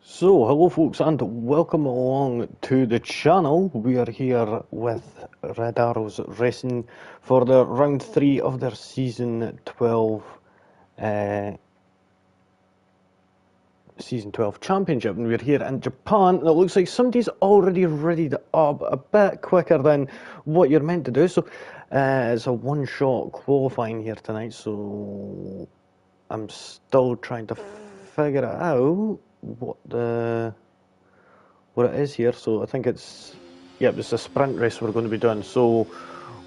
So, hello folks and welcome along to the channel. We are here with Red Arrows Racing for the round 3 of their season 12 championship, and we're here in Japan, and it looks like somebody's already readied up a bit quicker than what you're meant to do. So it's a one-shot qualifying here tonight, so I'm still trying to figure out what it is here. So I think it's a sprint race we're going to be doing. So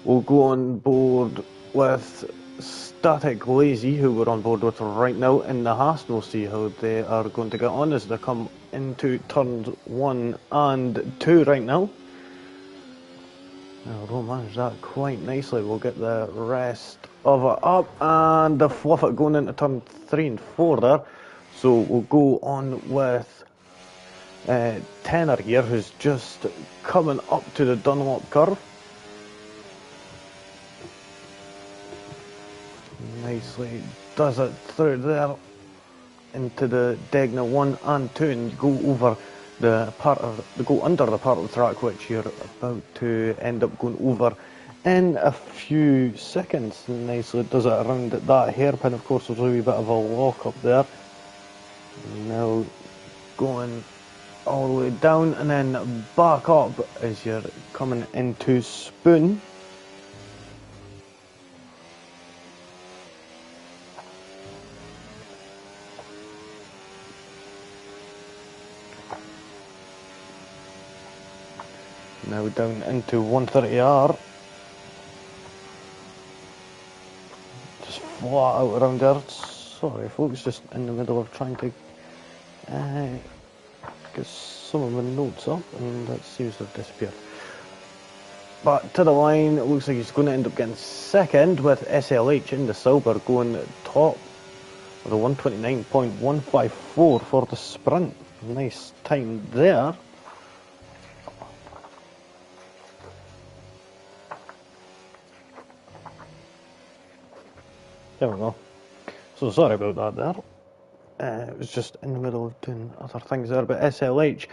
we'll go on board with Static Lazy, who we're on board with right now in the Haas, and we'll see how they are going to get on as they come into turns 1 and 2 right now. We'll manage that quite nicely. We'll get the rest of it up and the fluff it going into turn 3 and 4 there. So we'll go on with Tenor here, who's just coming up to the Dunlop curve. Nicely does it through there into the Degna 1 and 2, and go over go under the part of the track which you're about to end up going over in a few seconds. Nicely does it around that hairpin. Of course, there's a wee bit of a lock up there. Now going all the way down and then back up as you're coming into Spoon. Now down into 130R. Just flat out around there. Sorry folks, just in the middle of trying to get some of my notes up, and that seems to have disappeared. But to the line, it looks like he's going to end up getting second, with SLH in the silver going top with a 129.154 for the sprint. Nice time there. There we go. So sorry about that there. It was just in the middle of doing other things there, but SLH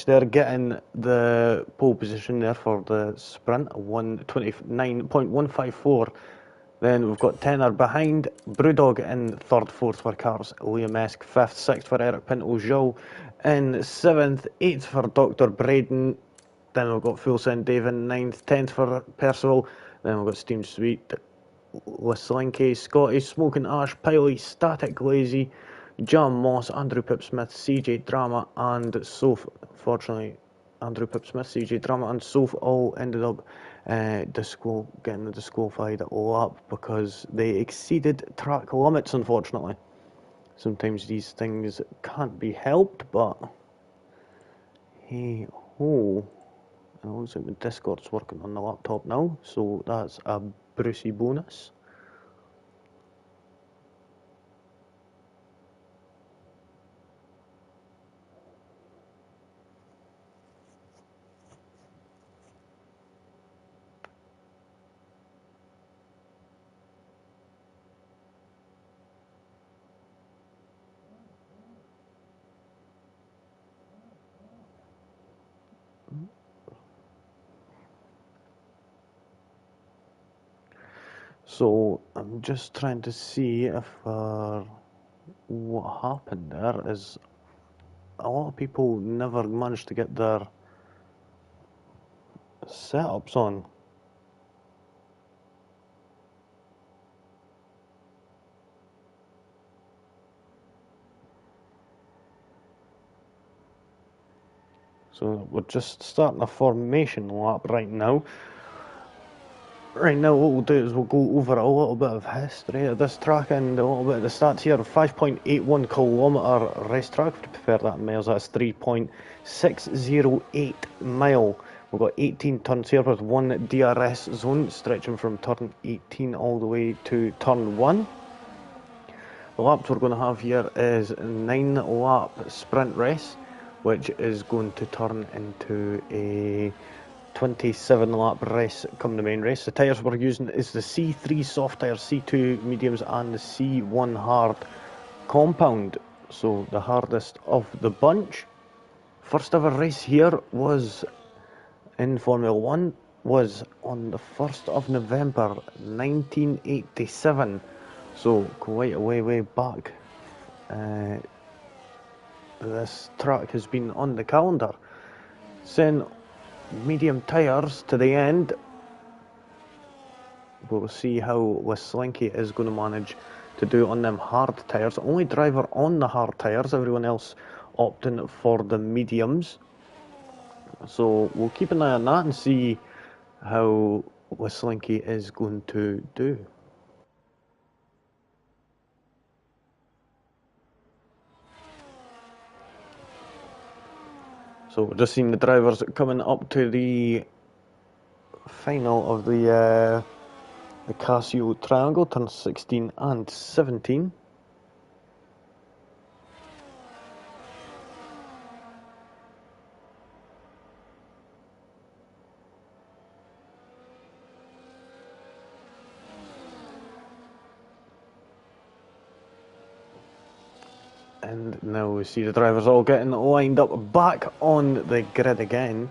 there getting the pole position there for the sprint, 129.154. Then we've got Tenor behind, Brewdog in third, fourth for Cars, Liam Esk, fifth, sixth for Eric Pinto Joe, in seventh, eighth for Dr. Braden. Then we've got Full Send Dave in ninth, 10th for Percival. Then we've got Steam Sweet, Slinky, Scotty, Smoking Ash, Piley, Static Lazy, Jam Moss, Andrew Pipsmith, CJ Drama, and Soph. Fortunately, Andrew Pipsmith, CJ Drama, and Soph all ended up getting a disqualified lap because they exceeded track limits, unfortunately. Sometimes these things can't be helped, but hey ho. It looks like my Discord's working on the laptop now, so that's a Brucey bonus. So I'm just trying to see if what happened there is a lot of people never managed to get their setups on. So we're just starting a formation lap right now. Right now what we'll do is we'll go over a little bit of history of this track and a little bit of the stats here. 5.81 kilometre racetrack, to prepare that in miles, that's 3.608 mile. We've got 18 turns here with one DRS zone stretching from turn 18 all the way to turn 1. The laps we're going to have here is a 9-lap sprint race, which is going to turn into a 27-lap race come the main race. The tyres we're using is the C3 soft tyres, C2 mediums and the C1 hard compound. So the hardest of the bunch. First ever race here was in Formula One was on the 1st of November 1987. So quite a way back. This track has been on the calendar. Send medium tyres to the end. We'll see how Weslinki is going to manage to do on them hard tyres. Only driver on the hard tyres, everyone else opting for the mediums. So we'll keep an eye on that and see how Weslinki is going to do. So just seeing the drivers coming up to the final of the Casio Triangle, turns 16 and 17. And now we see the drivers all getting lined up back on the grid again.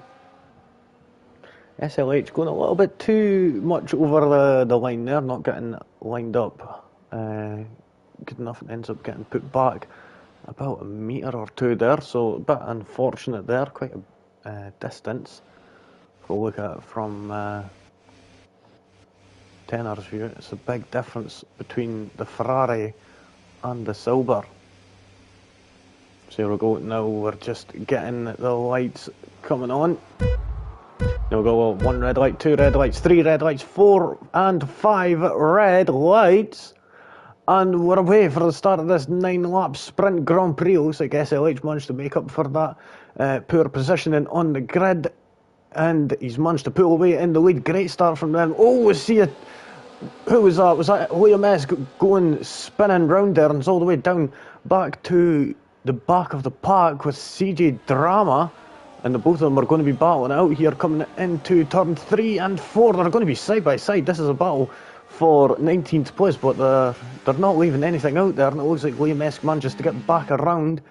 SLH going a little bit too much over the line there, not getting lined up good enough, and ends up getting put back about a metre or two there, so a bit unfortunate there, quite a distance. If we look at it from Tenor's view, it's a big difference between the Ferrari and the Silver. So here we go, now we're just getting the lights coming on. Now we go, well, 1 red light, 2 red lights, 3 red lights, 4 and 5 red lights. And we're away for the start of this 9-lap sprint Grand Prix. Looks like SLH managed to make up for that poor positioning on the grid. And he's managed to pull away in the lead. Great start from them. Oh, we see it. Who was that? Was that Liam S going spinning round there, and it's all the way down back to the back of the pack with CJ Drama, and the both of them are going to be battling out here coming into turn 3 and 4. They're going to be side by side. This is a battle for 19th place, but they're not leaving anything out there, and it looks like Liam S manages to get back around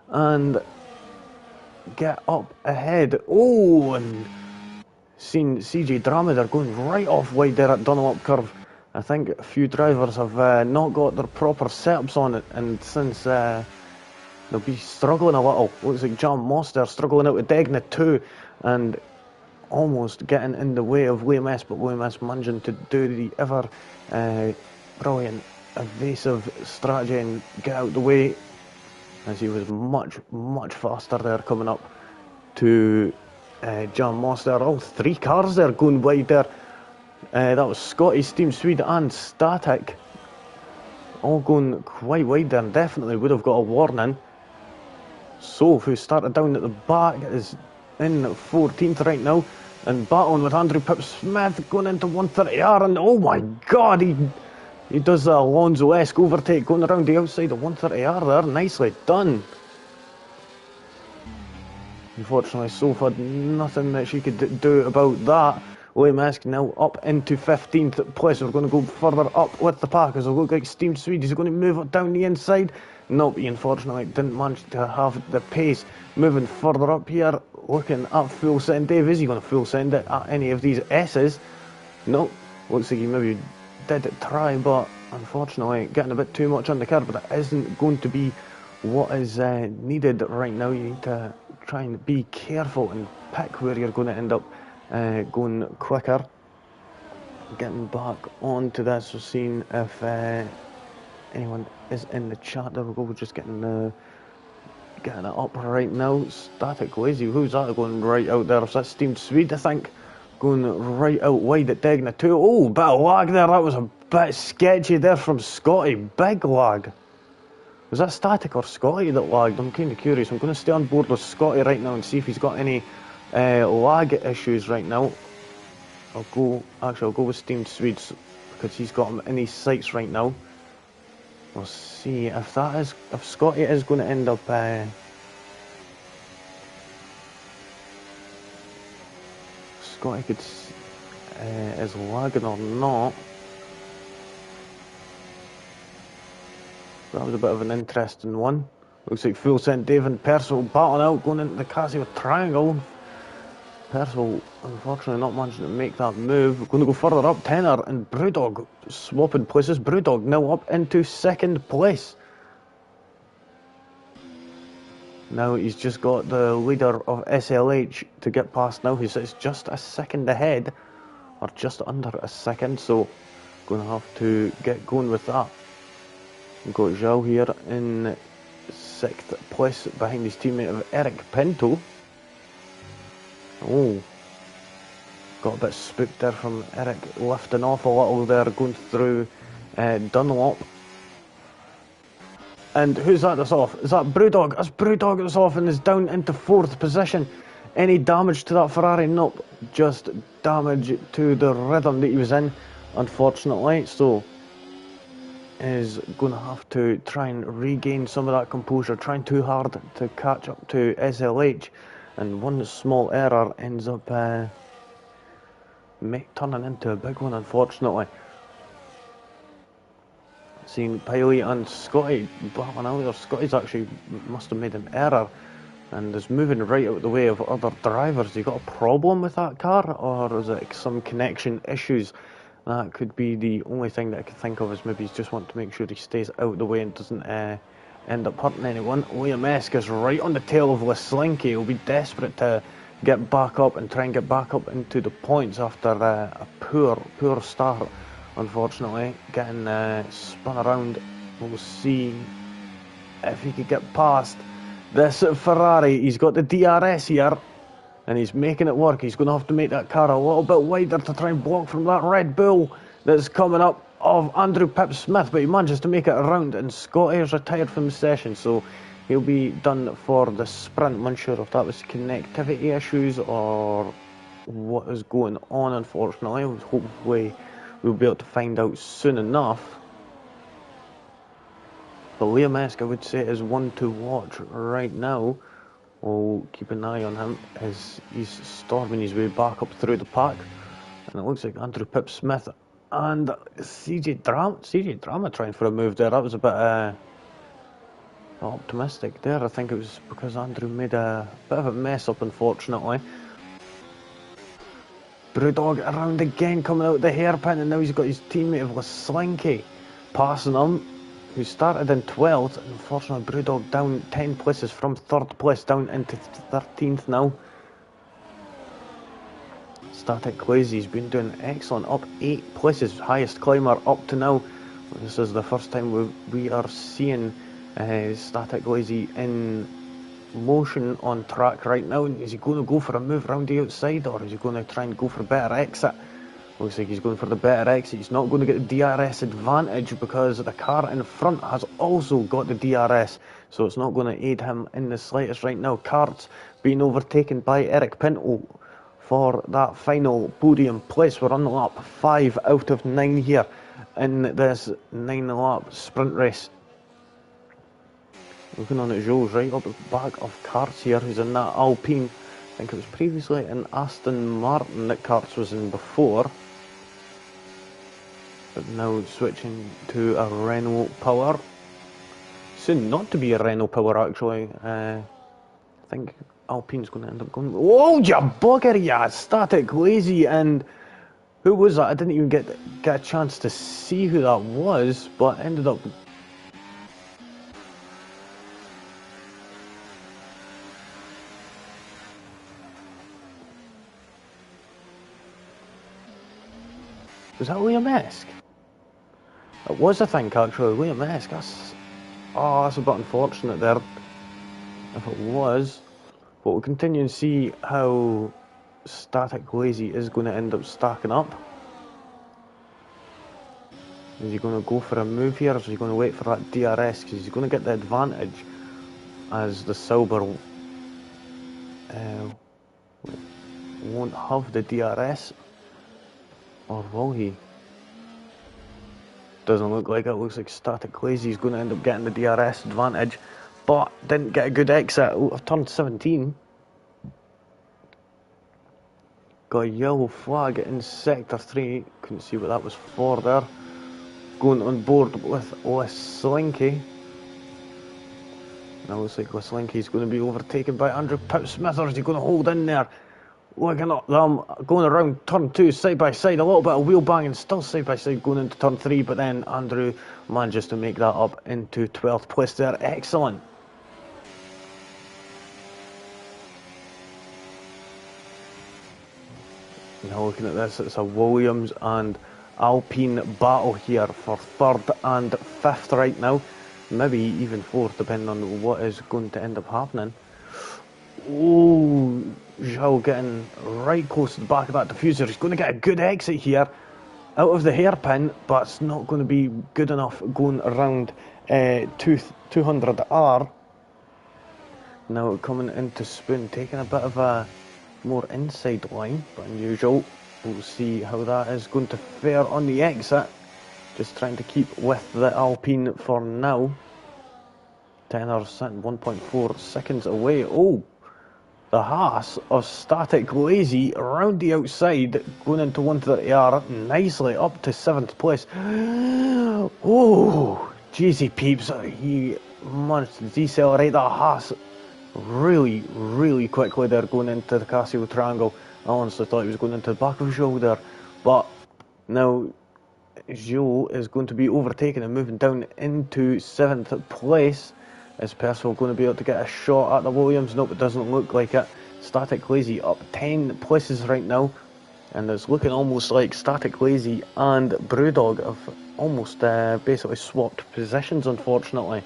and get up ahead. Oh, and seen CJ Drama, they're going right off wide there at Dunlop Curve. I think a few drivers have not got their proper setups on it, and since they'll be struggling a little. Looks like John Moss there struggling out of Degna too, and almost getting in the way of Liam S, but Liam S managing to do the ever brilliant evasive strategy and get out the way, as he was much faster there coming up to John Moss there. All 3 cars there going wide there. That was Scotty, Steam Swede and Static, all going quite wide there, and definitely would have got a warning. Soph, who started down at the back, is in 14th right now, and battling with Andrew Pip-Smith going into 130R, and oh my god, he does the Alonso-esque overtake going around the outside of 130R there. Nicely done. Unfortunately, Soph had nothing that she could do about that. Liam S now up into 15th place. We're going to go further up with the pack as it looks like Steam Swede is going to move it down the inside. Nope, he unfortunately didn't manage to have the pace. Moving further up here, looking at full send. Dave, is he going to full send it at any of these S's? Nope, looks like he maybe did try, but unfortunately getting a bit too much on the curve, but that isn't going to be what is needed right now. You need to try and be careful and pick where you're going to end up going quicker. Getting back onto this, we're seeing if anyone is in the chat. There we go, we're just getting it up right now. Static Lazy, who's that going right out there? Is that Steam Swede, I think? Going right out wide at Degna too. Oh, bit of lag there, that was a bit sketchy there from Scotty. Big lag. Was that Static or Scotty that lagged? I'm kind of curious. I'm going to stay on board with Scotty right now and see if he's got any lag issues right now. I'll go with Steam Swedes because he's got him in his sights right now. We'll see if Scotty is going to end up Scotty is lagging or not. That was a bit of an interesting one. Looks like full sent Dave and Percival battling out, going into the Casio triangle. Percival, unfortunately, not managing to make that move. We're going to go further up. Tenor and Brewdog swapping places. Brewdog now up into second place. Now he's just got the leader of SLH to get past now. He's just a second ahead, or just under a second, so going to have to get going with that. We've got Zhao here in sixth place behind his teammate of Eric Pinto. Oh, got a bit spooked there from Eric, lifting off a little there, going through Dunlop. And who's that that's off? Is that Brewdog? That's Brewdog that's off and is down into fourth position. Any damage to that Ferrari? Nope, just damage to the rhythm that he was in, unfortunately. So, is going to have to try and regain some of that composure, trying too hard to catch up to SLH. And one small error ends up turning into a big one, unfortunately. Seeing Piley and Scotty battling out there. Scotty's actually must have made an error and is moving right out of the way of other drivers. You got a problem with that car, or is it some connection issues? That could be the only thing that I could think of, is maybe he's just want to make sure he stays out of the way and doesn't end up hurting anyone. Liam Esk is right on the tail of Leslinki. He'll be desperate to get back up and try and get back up into the points after a poor start, unfortunately. Getting spun around. We'll see if he could get past this Ferrari. He's got the DRS here and he's making it work. He's going to have to make that car a little bit wider to try and block from that Red Bull that's coming up of Andrew Pip Smith, but he manages to make it around, and Scotty is retired from the session, so he'll be done for the sprint. I'm unsure if that was connectivity issues or what is going on, unfortunately. Hopefully we'll be able to find out soon enough. But Liam Esk, I would say, is one to watch right now. We'll keep an eye on him as he's storming his way back up through the pack. And it looks like Andrew Pip Smith and CJ Drama trying for a move there. That was a bit optimistic there. I think it was because Andrew made a bit of a mess up, unfortunately. Brewdog around again, coming out the hairpin, and now he's got his teammate of Leslinki passing him, who started in 12th. Unfortunately, Brewdog down 10 places from 3rd place down into 13th now. Static Lazy's been doing excellent, up 8 places, highest climber up to now. This is the first time we are seeing Static Lazy in motion on track right now. Is he going to go for a move around the outside, or is he going to try and go for a better exit? Looks like he's going for the better exit. He's not going to get the DRS advantage because the car in front has also got the DRS, so it's not going to aid him in the slightest right now. Karts being overtaken by Eric Pinto for that final podium place. We're on the lap 5 out of 9 here in this 9-lap sprint race. Looking on at Joe's right up the back of Karts here, who's in that Alpine. I think it was previously an Aston Martin that Karts was in before, but now switching to a Renault Power. Soon not to be a Renault Power, actually. I think Alpine's going to end up going... Oh, you bugger, yeah! Static Lazy, and who was that? I didn't even get a chance to see who that was, but ended up... Was that Liam Esk? It was, I think, actually, Liam Esk. That's a bit unfortunate there, if it was. But we'll continue and see how Static Lazy is going to end up stacking up. Is he going to go for a move here, or is he going to wait for that DRS? Because he's going to get the advantage as the Sauber won't have the DRS. Or will he? Doesn't look like it. Looks like Static Lazy is going to end up getting the DRS advantage, but didn't get a good exit. I've turned 17. Got a yellow flag in sector 3. Couldn't see what that was for there. Going on board with Leslinki. Now looks like Weslinki's going to be overtaken by Andrew Pipsmithers. He's going to hold in there. Looking at them going around turn 2 side by side. A little bit of wheel banging still side by side going into turn 3. But then Andrew manages to make that up into 12th place there. Excellent. Now looking at this, it's a Williams and Alpine battle here for 3rd and 5th right now. Maybe even 4th, depending on what is going to end up happening. Oh, Zhao getting right close to the back of that diffuser. He's going to get a good exit here out of the hairpin, but it's not going to be good enough going around 200R. Now coming into Spoon, taking a bit of a more inside line, but unusual. We'll see how that is going to fare on the exit. Just trying to keep with the Alpine for now. Tenor sitting 1.4 seconds away. Oh, the Haas of Static Lazy around the outside, going into 130R, nicely up to 7th place. Oh, jeezy peeps, he managed to decelerate that Haas really quickly there, going into the Casio Triangle. I honestly thought he was going into the back of his shoulder, but now Zhou is going to be overtaken and moving down into 7th place. Is Percival going to be able to get a shot at the Williams? Nope, it doesn't look like it. Static Lazy up 10 places right now, and it's looking almost like Static Lazy and Brewdog have almost basically swapped positions, unfortunately.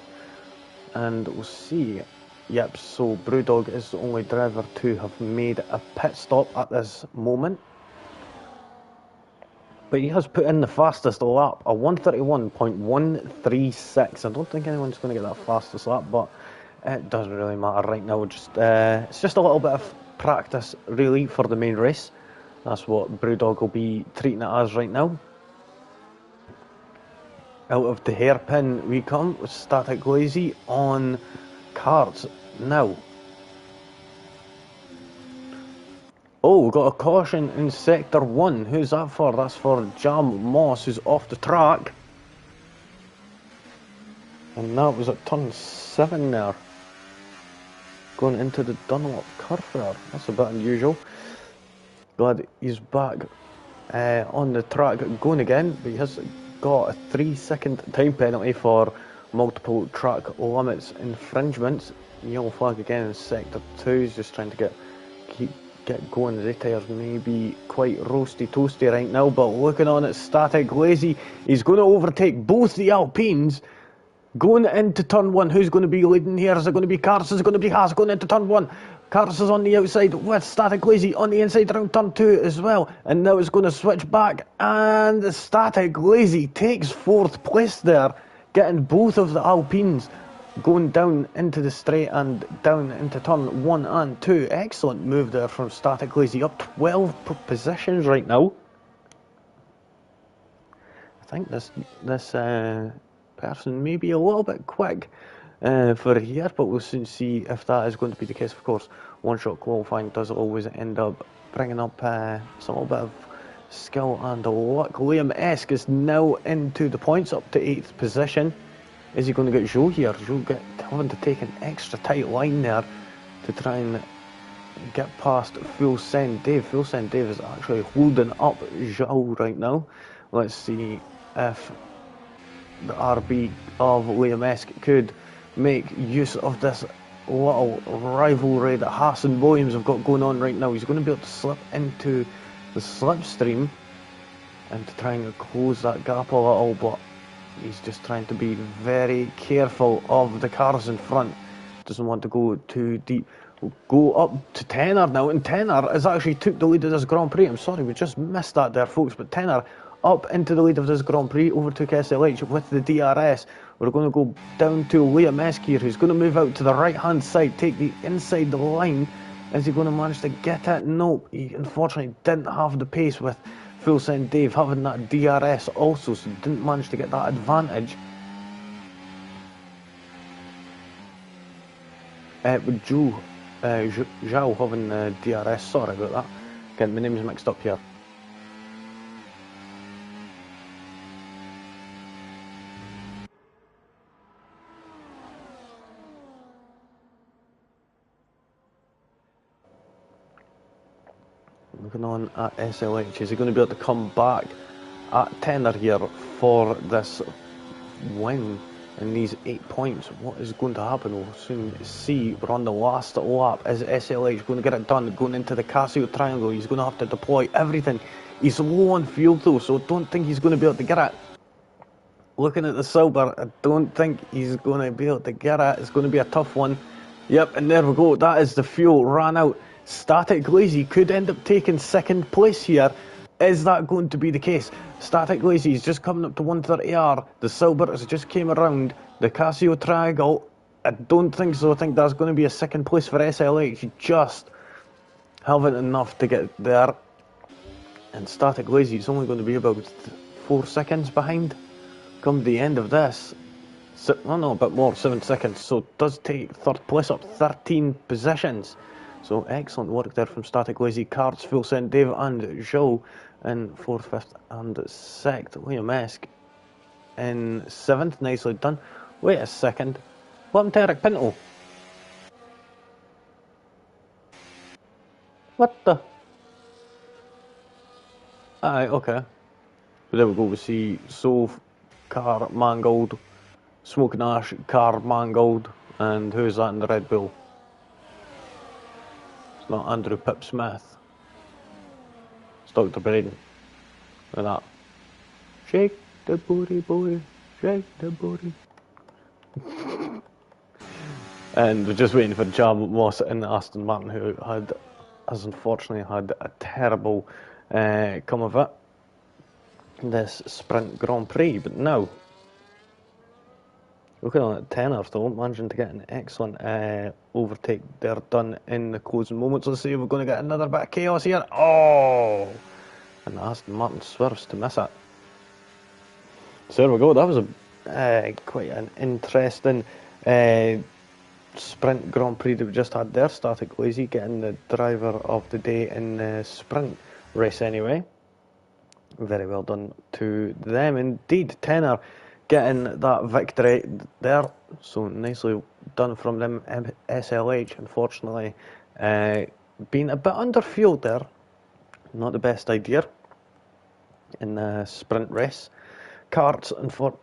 And we'll see. Yep, so Brewdog is the only driver to have made a pit stop at this moment. But he has put in the fastest lap, a 131.136. I don't think anyone's going to get that fastest lap, but it doesn't really matter right now. It's just a little bit of practice, really, for the main race. That's what Brewdog will be treating it as right now. Out of the hairpin we come with Static Lazy on cards now. Oh, we've got a caution in Sector 1. Who's that for? That's for Jam Moss, who's off the track. And that was at turn 7 there. Going into the Dunlop curve there. That's a bit unusual. Glad he's back on the track going again. But he has got a 3-second time penalty for multiple track limits infringements. Yellow flag again in Sector 2. He's just trying to get going. The tyres may be quite roasty toasty right now, but looking on at Static Lazy, he's going to overtake both the Alpines going into turn 1. Who's going to be leading here? Is it going to be Cars? Is it going to be Haas going into turn 1? Cars is on the outside with Static Lazy on the inside around turn 2 as well, and now it's going to switch back, and Static Lazy takes 4th place there, getting both of the Alpines going down into the straight and down into turn 1 and 2. Excellent move there from Static Lazy, up 12 positions right now. I think this person may be a little bit quick for here, but we'll soon see if that is going to be the case. Of course, one-shot qualifying does always end up bringing up some little bit of skill and luck. Liam Esk is now into the points, up to 8th position. Is he going to get Zhou here? Zhou having to take an extra tight line there to try and get past Full Send Dave. Full Send Dave is actually holding up Zhou right now. Let's see if the RB of Liam Esk could make use of this little rivalry that Haas and Williams have got going on right now. He's going to be able to slip into the slipstream and to try and close that gap a little, but he's just trying to be very careful of the cars in front. Doesn't want to go too deep. We'll go up to Tenor now, and Tenor has actually took the lead of this Grand Prix. I'm sorry, we just missed that there, folks, but Tenor up into the lead of this Grand Prix, overtook SLH with the DRS. We're going to go down to Liam Esk here, who's going to move out to the right-hand side, take the inside the line. Is he going to manage to get it? No, he unfortunately didn't have the pace with Full Send Dave having that DRS also, so didn't manage to get that advantage. With Zhao having DRS, sorry about that. Getting my names mixed up here. looking on at SLH. Is he going to be able to come back at tenner here for this win in these 8 points? What is going to happen? We'll soon see. We're on the last lap. Is SLH going to get it done? Going into the Casio triangle. He's going to have to deploy everything. He's low on fuel though, so don't think he's going to be able to get it. Looking at the silver, I don't think he's going to be able to get it. It's going to be a tough one. Yep, and there we go. That is the fuel. Ran out. Static Lazy could end up taking second place here. Is that going to be the case? Static Lazy is just coming up to 130R. The silver has just came around. The Casio triangle, I don't think so. I think that's going to be a second place for SLH. Just haven't enough to get there. And Static Lazy is only going to be about 4 seconds behind. Come the end of this, oh no, a bit more, 7 seconds, so it does take third place up 13 positions. So excellent work there from Static Lazy. Cards, Full Send, Dave and Joe in 4th, 5th and 6th. Liam-esque in 7th, nicely done. Wait a second, what happened to Eric Pinto? What the? Aye, okay. But there we go, we see Soph, car mangled, Smoking Ash, car mangled, and who's that in the Red Bull? It's not Andrew Pip Smith. It's Dr. Braden. Look at that. Shake the booty, boy. Shake the booty. And we're just waiting for Jam Moss in Aston Martin, who has unfortunately had a terrible come of it. This Sprint Grand Prix, but now looking on at tenner though, managing to get an excellent overtake there done in the closing moments. Let's see if we're going to get another bit of chaos here. Oh, and Aston Martin swerves to miss it. So there we go. That was a quite an interesting Sprint Grand Prix that we just had there. Static Lazy getting the driver of the day in the sprint race anyway. Very well done to them indeed. Tenner getting that victory there, so nicely done from them. SLH unfortunately being a bit under fueled there, not the best idea in the sprint race. Carts and for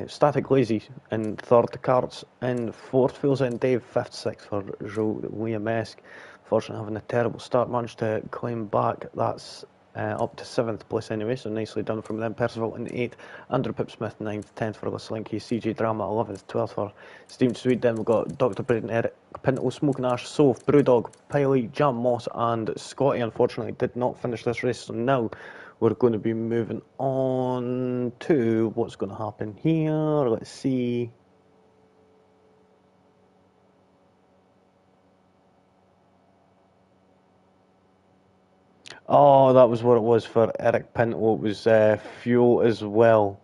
Static Lazy in 3rd, Carts in 4th, Full Send Dave 5th, 6th for Joe Liam-esque. Fortunately having a terrible start, managed to climb back. That's up to 7th place anyway, so nicely done from them. Percival in 8th, Andrew Pip Smith 9th, 10th for Slinky, CJ Drama 11th, 12th for Steam Swede. Then we've got Dr. Braden, Eric Pinto, Smoking Ash, Soph, Brewdog, Piley, Jam Moss and Scotty unfortunately did not finish this race, so now we're going to be moving on to what's going to happen here. Let's see. Oh, that was what it was for Eric Pinto. It was fuel as well.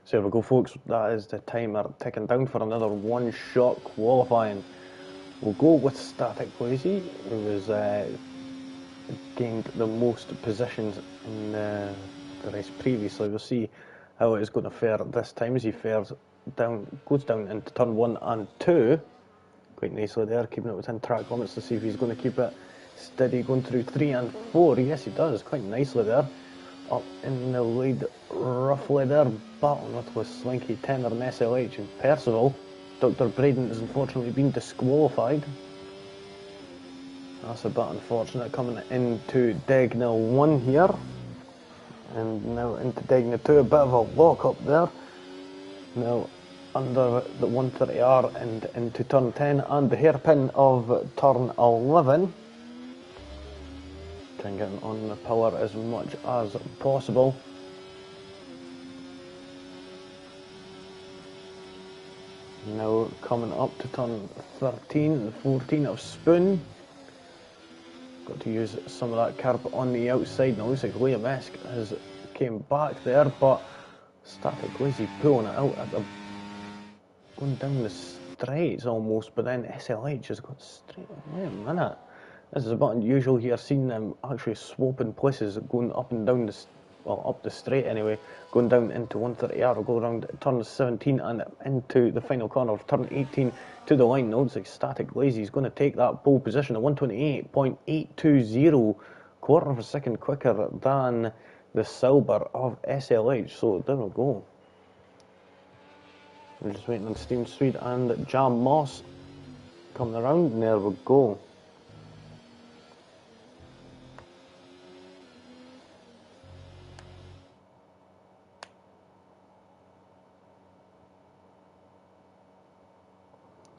So here we go, folks. That is the timer ticking down for another one-shot qualifying. We'll go with Static Lazy, who was gained the most positions in the race previously. We'll see how it is going to fare this time as he goes down into turn 1 and 2. Quite nicely there, keeping it within track limits to see if he's going to keep it steady going through 3 and 4. Yes, he does, quite nicely there. Up in the lead roughly there, battling with Slinky, Tenner and SLH and Percival. Dr. Braden has unfortunately been disqualified. That's a bit unfortunate coming into Degnell 1 here. And now into Degna 2, a bit of a lock up there. Now under the 130R and into turn 10 and the hairpin of turn 11. Try and get on the pillar as much as possible. Now coming up to turn 13, 14 of spoon. Got to use some of that curb on the outside. Now it looks like Liam Esk has came back there, but Static Lazy pulling it out at the going down the straights almost, but then SLH has got straight. Wait a minute. This is a bit unusual here, seeing them actually swapping places, going up and down the, well, up the straight anyway, going down into 130R, will go around turn 17 and into the final corner of turn 18 to the line. Now looks like Static Lazy is going to take that pole position at 128.820, quarter of a second quicker than the Silver of SLH, so there we go. We're just waiting on Steam Swede and Jam Moss coming around, and there we go.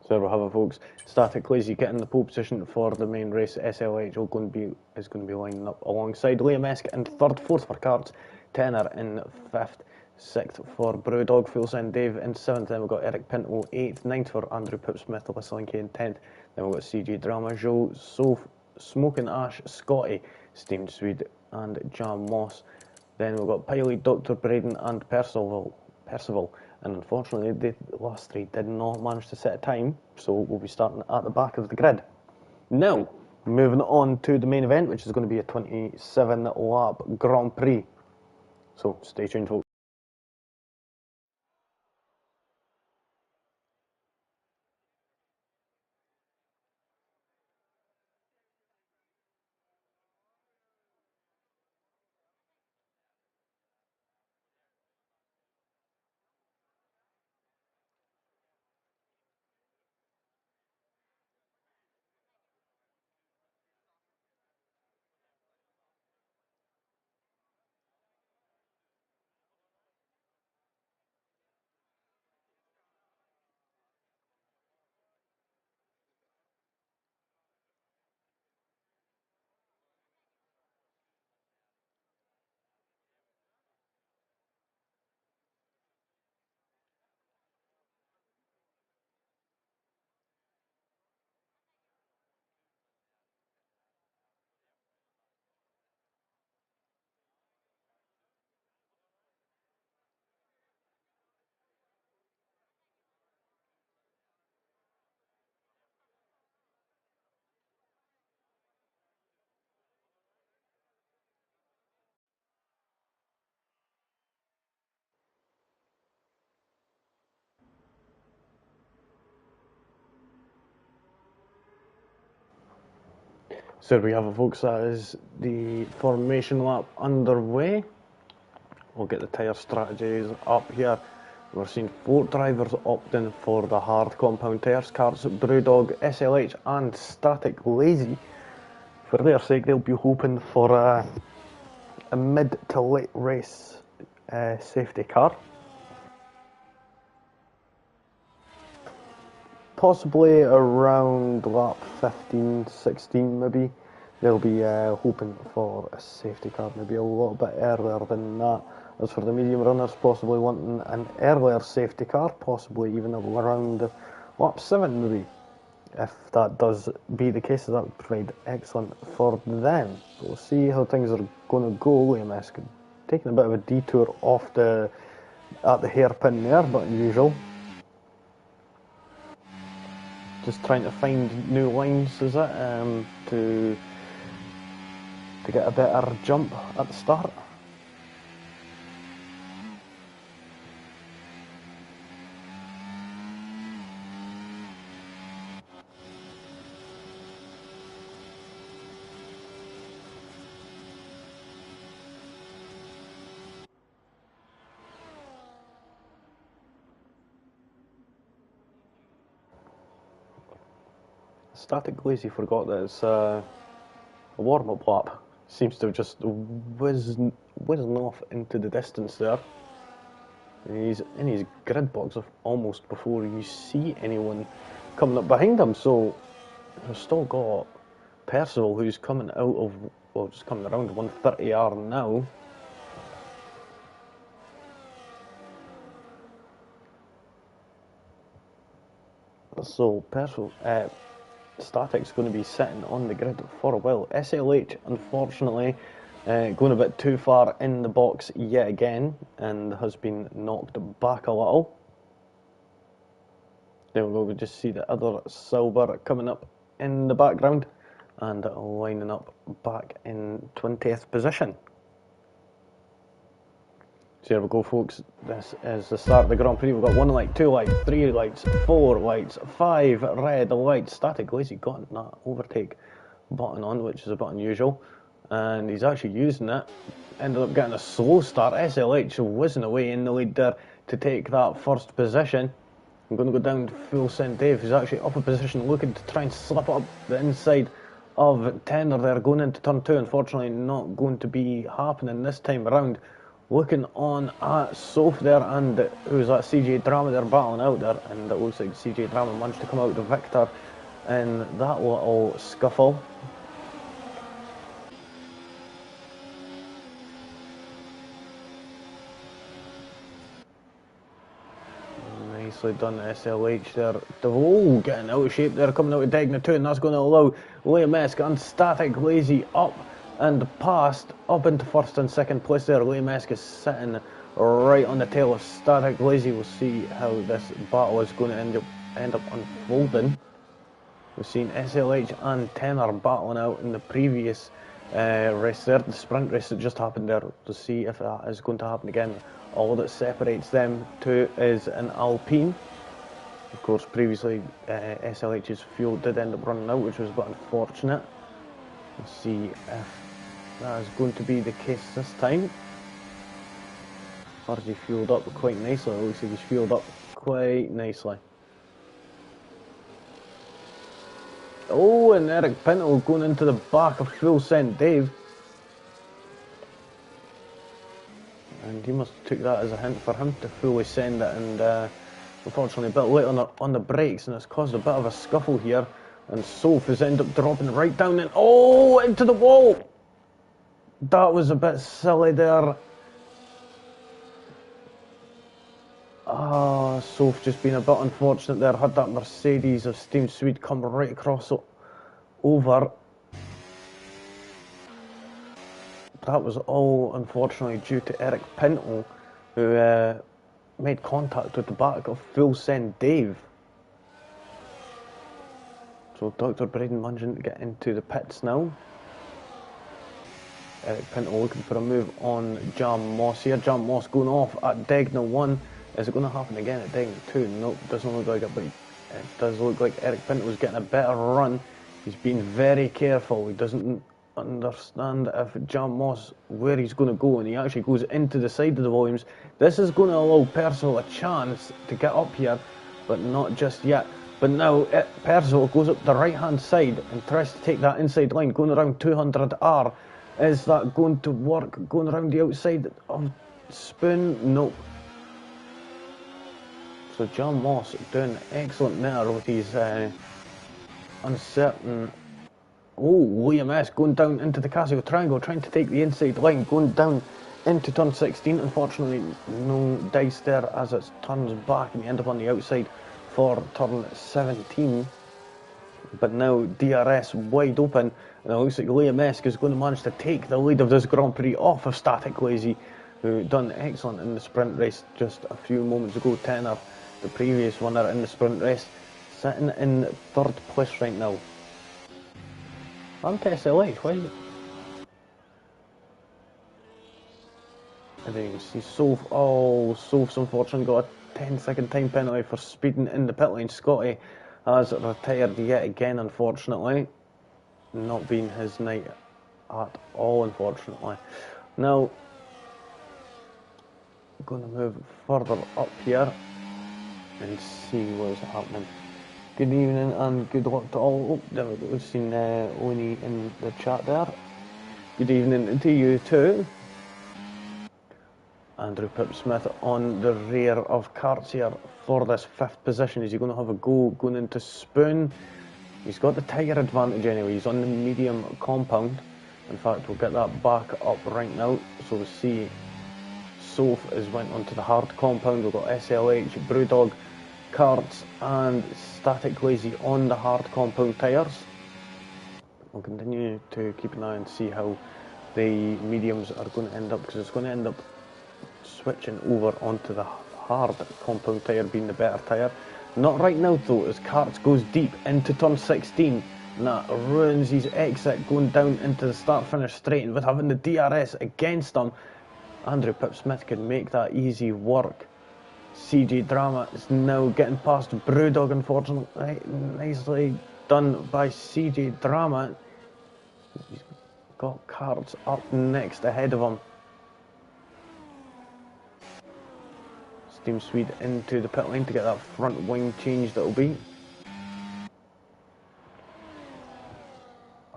So there we have it, folks. Static Lazy getting the pole position for the main race. SLH is going to be lining up alongside Liam Esk in third, fourth for Carts, Tenor in fifth, sixth for Brewdog, Full Send Dave in seventh. Then we've got Eric Pinto eighth, ninth for Andrew Pipsmith, Alyssa Linky in 10th. Then we've got CG Drama, Joe, Soph, Smoking Ash, Scotty, Steam Swede and Jam Moss. Then we've got Piley, Dr. Braden and Percival. And unfortunately the last three did not manage to set a time, so we'll be starting at the back of the grid. Now, moving on to the main event, which is going to be a 27 lap Grand Prix. So stay tuned, folks. So we have it, folks. That is the formation lap underway. We'll get the tyre strategies up here. We're seeing 4 drivers opting for the hard compound tyres. Carts, Brewdog, SLH and Static Lazy. For their sake, they'll be hoping for a mid to late race safety car. Possibly around lap 15, 16 maybe. They'll be hoping for a safety car, maybe a little bit earlier than that. As for the medium runners, possibly wanting an earlier safety car, possibly even around lap 7 maybe. If that does be the case, that would provide excellent for them. But we'll see how things are going to go. Liam Esk taking a bit of a detour off at the hairpin there, but unusual. Just trying to find new lines, is it, to get a better jump at the start. Static Lazy forgot that it's a warm-up lap. seems to have just whizzed off into the distance there. And he's in his grid box of almost before you see anyone coming up behind him. So we've still got Percival, who's coming out of, well, just coming around 130R now. So Percival, Static's going to be sitting on the grid for a while. SLH, unfortunately, going a bit too far in the box yet again, and has been knocked back a little. There we go, we just see the other silver coming up in the background, and lining up back in 20th position. So here we go, folks. This is the start of the Grand Prix. We've got 1 light, 2 lights, 3 lights, 4 lights, 5 red lights. Static Lazy got that overtake button on, which is a bit unusual. And he's actually using it. Ended up getting a slow start. SLH whizzing away in the lead there to take that first position. I'm going to go down to full send Dave, who's actually up a position, looking to try and slip up the inside of Tenor there, going into turn 2. Unfortunately, not going to be happening this time around. Looking on at Soph there, and who's that CJ Drama there battling out there, and it looks like CJ Drama managed to come out the victor in that little scuffle. Nicely done, SLH there. Oh, getting out of shape there, coming out of Degna 2, and that's going to allow Liam Esk and Static Lazy up and past, up into first and second place there. Liam Esk is sitting right on the tail of Static Lazy. We'll see how this battle is going to end up unfolding. We've seen SLH and Tenor battling out in the previous race there, the sprint race that just happened there. To see if that is going to happen again. All that separates them two is an Alpine. Of course, previously SLH's fuel did end up running out, which was a bit unfortunate. Let's see if that is going to be the case this time. Or is he fueled up quite nicely? It looks like he's fueled up quite nicely. Oh, and Eric Pinto going into the back of full send Dave. And he must have took that as a hint for him to fully send it, and unfortunately a bit late on the brakes, and it's caused a bit of a scuffle here. And Soph has ended up dropping right down and oh, into the wall. That was a bit silly there. Soph just being a bit unfortunate there. Had that Mercedes of Steam Swede come right across over. That was all unfortunately due to Eric Pinto, who made contact with the back of full send Dave. So Dr. Braden managing to get into the pits now. Eric Pinto looking for a move on Jam Moss here. Jam Moss going off at Degna 1. Is it going to happen again at Degna 2? Nope, doesn't look like it, but it does look like Eric Pinto was getting a better run. He's been very careful. He doesn't understand if Jam Moss where he's going to go, and he actually goes into the side of the volumes. This is going to allow Percival a chance to get up here, but not just yet. But now Percival goes up the right hand side and tries to take that inside line, going around 200R. Is that going to work? Going around the outside of Spoon? Nope. So Jam Moss doing excellent there with his uncertain. Oh, Liam S going down into the Casio Triangle, trying to take the inside line, going down into turn 16. Unfortunately, no dice there as it turns back and we end up on the outside for turn 17. But now DRS wide open, and it looks like Liam S is going to manage to take the lead of this Grand Prix off of Static Lazy, who done excellent in the sprint race just a few moments ago. Tenor, the previous winner in the sprint race, sitting in third place right now. I'm SLH, why is it? And then you see Soph. Oh, Soph's unfortunately got a 10-second time penalty for speeding in the pit lane. Scotty has retired yet again, unfortunately. Not been his night at all, unfortunately. Now, I'm going to move further up here and see what's happening. Good evening and good luck to all. Oh, there we go. We've seen Oni in the chat there. Good evening to you too. Andrew Pipsmith on the rear of Karts here for this 5th position. Is he going to have a go going into Spoon? He's got the tyre advantage anyway. He's on the medium compound. In fact, we'll get that back up right now. So we see Soph has went onto the hard compound. We've got SLH, Brewdog, Karts and Static Lazy on the hard compound tyres. We'll continue to keep an eye and see how the mediums are going to end up, because it's going to end up switching over onto the hard compound tyre being the better tyre. Not right now though, as Karts goes deep into turn 16 and that ruins his exit going down into the start finish straight, and with having the DRS against him, Andrew Pipsmith can make that easy work. CJ Drama is now getting past Brewdog, unfortunately. Nicely done by CJ Drama. He's got Karts up next ahead of him. Steam Swede into the pit lane to get that front wing change that'll be.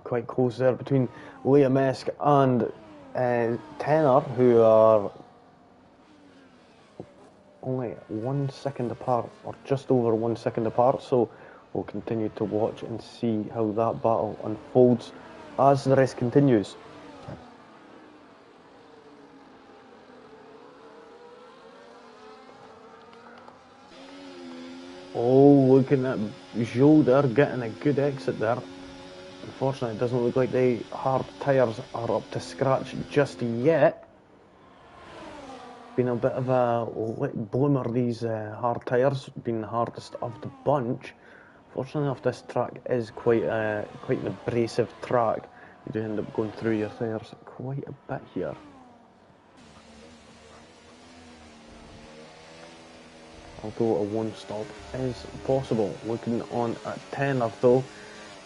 Quite close there between Liam Esk and Tenor, who are only 1 second apart, or just over 1 second apart, so we'll continue to watch and see how that battle unfolds as the race continues. Oh, looking at Joe there, getting a good exit there. Unfortunately, it doesn't look like the hard tyres are up to scratch just yet. Been a bit of a late bloomer, these hard tyres, being the hardest of the bunch. Fortunately enough, this track is quite an abrasive track. You do end up going through your tyres quite a bit here. Although a one stop is possible. Looking on at Tenor though,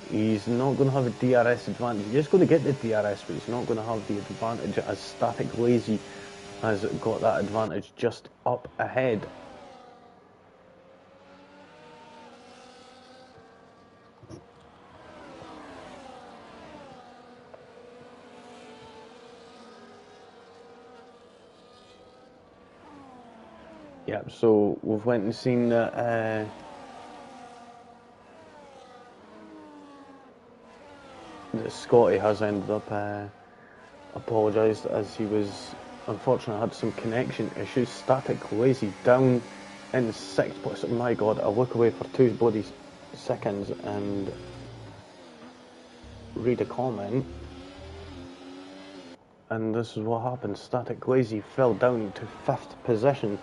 he's not going to have a DRS advantage. He's just going to get the DRS, but he's not going to have the advantage as Static Lazy has got that advantage just up ahead. Yep, so we've went and seen that Scotty has ended up apologised, as he was unfortunately had some connection issues. Static Lazy down in 6th place. My god, I look away for 2 bloody seconds and read a comment, and this is what happened. Static Lazy fell down to 5th position,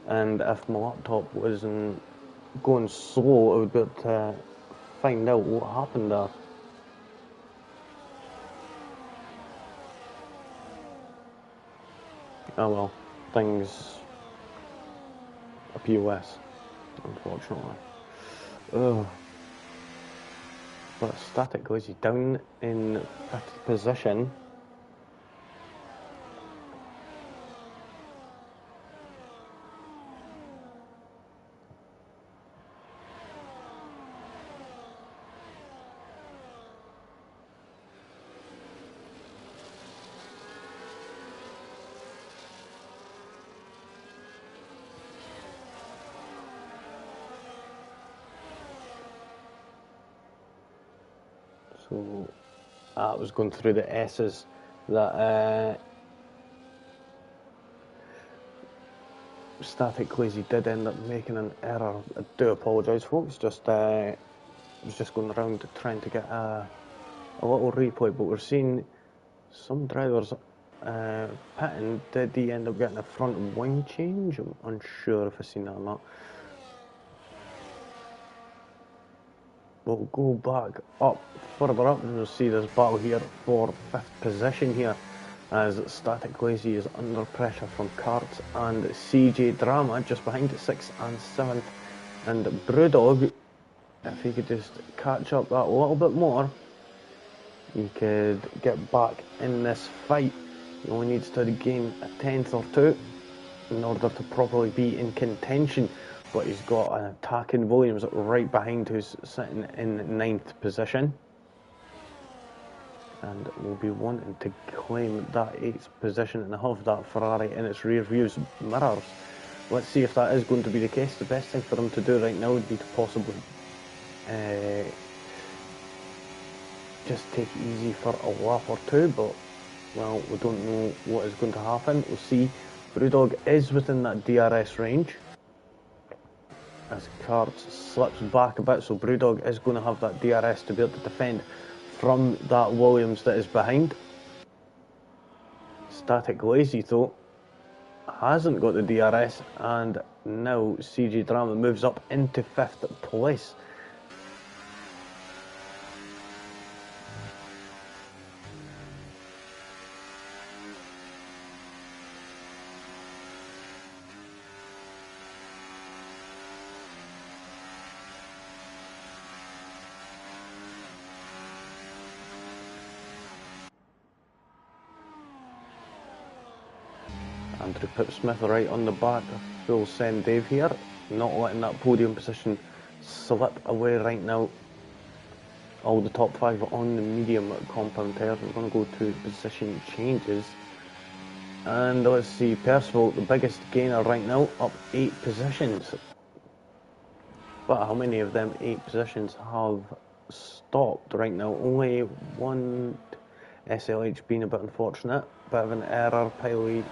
and if my laptop wasn't going slow, I would be able to find out what happened there. Oh well, things a POS, unfortunately. Ugh. But Static Lazy down in 5th position. So I was going through the S's that Static Lazy did end up making an error. I do apologise, folks. Just was just going around trying to get a little replay, but we're seeing some drivers pitting. Did he end up getting a front wing change? I'm unsure if I've seen that or not. We'll go back up, further up, and we'll see this battle here for 5th position here, as Static Lazy is under pressure from Karts and CJ Drama just behind at 6th and 7th, and Brewdog, if he could just catch up that little bit more, he could get back in this fight. He only needs to gain a 10th or 2 in order to properly be in contention, but he's got an attack in Williams right behind, who's sitting in 9th position. and will be wanting to claim that 8th position and have that Ferrari in its rear views mirrors. Let's see if that is going to be the case. The best thing for them to do right now would be to possibly just take it easy for a lap or two, but well, we don't know what is going to happen. We'll see. Brewdog is within that DRS range as Karts slips back a bit, so Brewdog is going to have that DRS to be able to defend from that Williams that is behind. Static Lazy though hasn't got the DRS, and now CJ Drama moves up into 5th place. Andrew Pipsmith right on the back, full send Dave here, not letting that podium position slip away right now. All the top 5 on the medium compound tyres. We're going to go to position changes, and let's see, Percival, the biggest gainer right now, up 8 positions. But how many of them 8 positions have stopped right now? Only one. SLH being a bit unfortunate, bit of an error. Piley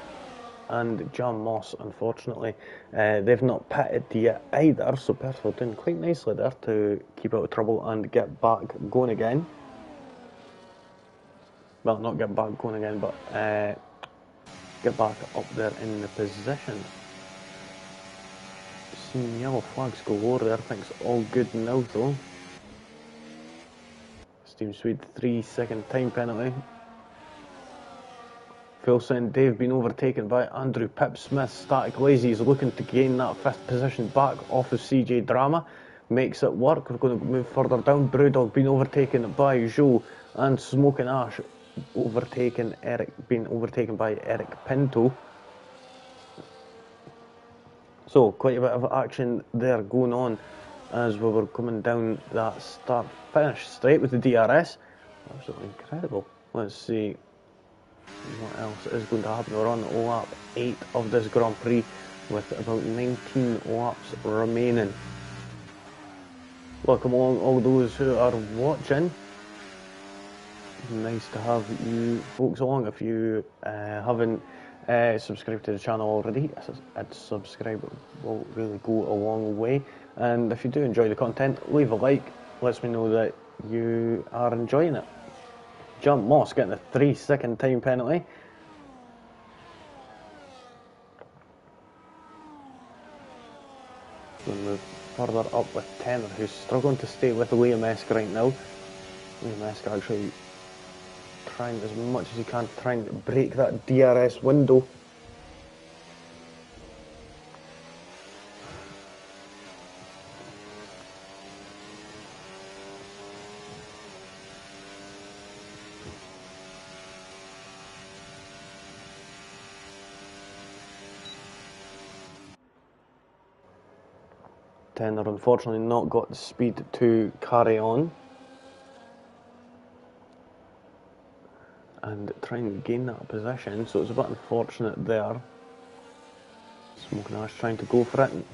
and John Moss, unfortunately, they've not pitted yet either, so Percival doing quite nicely there to keep out of trouble and get back going again. Well, not get back going again, but get back up there in the position. Seeing yellow flags galore there. Thinks all good now though. Team Swede 3-second time penalty. Full send Dave being overtaken by Andrew Pipsmith. Static Lazy is looking to gain that 5th position back off of CJ Drama. Makes it work. We're going to move further down. Brewdog being overtaken by Joe, and Smoking Ash being overtaken by Eric Pinto. So quite a bit of action there going on as we were coming down that start finish straight with the DRS. Absolutely incredible. Let's see what else is going to happen. We're on lap 8 of this Grand Prix with about 19 laps remaining. Welcome along all those who are watching. Nice to have you folks along. If you haven't subscribed to the channel already, a subscribe will really go a long way. And if you do enjoy the content, leave a like. Lets me know that you are enjoying it. Jump Moss getting a 3-second time penalty. We'll move further up with Tenor, who's struggling to stay with Liam Esk right now. Liam Esk actually trying as much as he can, trying to break that DRS window. Tenor unfortunately not got the speed to carry on and trying to gain that position, so it's a bit unfortunate there. Smoking Ash trying to go for it and